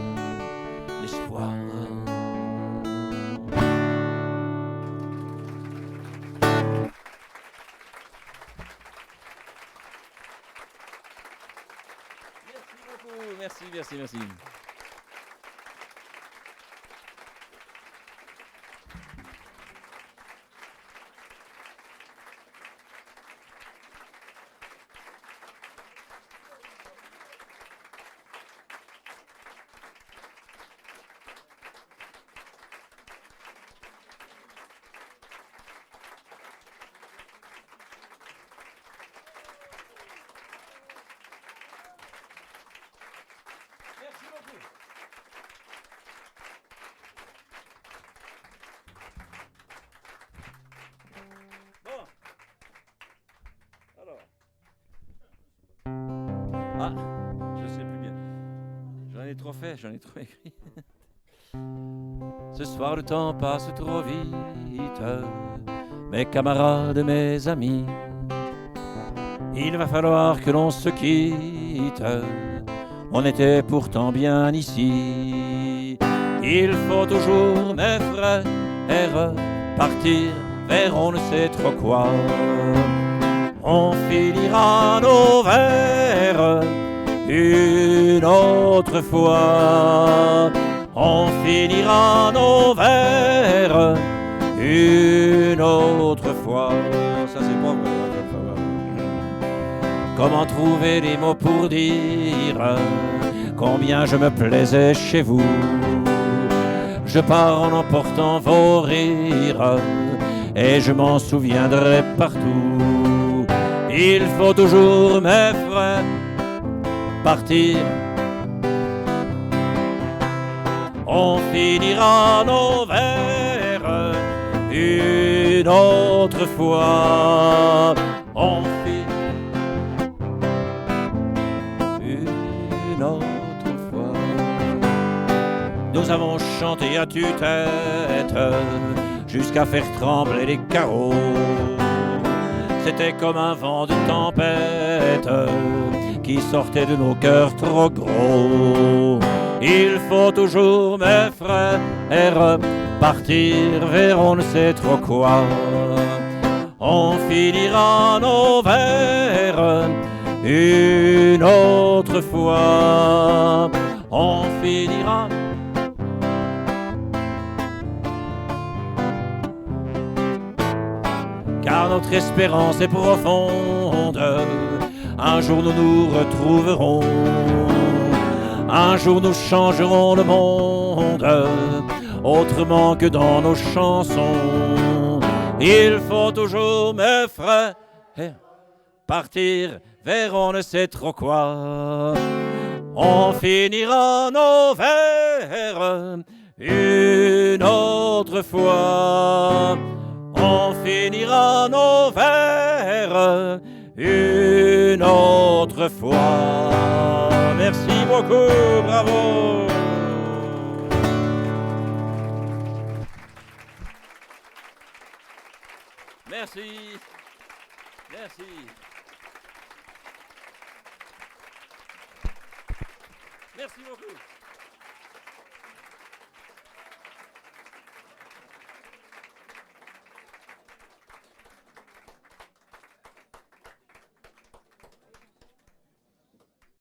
L'espoir. Merci beaucoup. Merci. Ah, je sais plus bien. J'en ai trop fait, j'en ai trop écrit. Ce soir le temps passe trop vite, mes camarades, mes amis. Il va falloir que l'on se quitte, on était pourtant bien ici. Il faut toujours, mes frères, partir vers on ne sait trop quoi. On finira nos verres une autre fois. On finira nos verres une autre fois. Ça c'est pas vrai. Comment trouver les mots pour dire combien je me plaisais chez vous. Je pars en emportant vos rires et je m'en souviendrai partout. Il faut toujours, mes frères, partir. On finira nos verres une autre fois. On une autre fois. Nous avons chanté à tue-tête jusqu'à faire trembler les carreaux. C'était comme un vent de tempête qui sortait de nos cœurs trop gros. Il faut toujours, mes frères, partir vers on ne sait trop quoi. On finira nos verres une autre fois. On finira. Car notre espérance est profonde. Un jour nous nous retrouverons. Un jour nous changerons le monde autrement que dans nos chansons. Il faut toujours, mes frères, partir vers on ne sait trop quoi. On finira nos verres une autre fois. On finira nos verres une autre fois. Merci beaucoup, bravo. Merci. Merci. Merci beaucoup.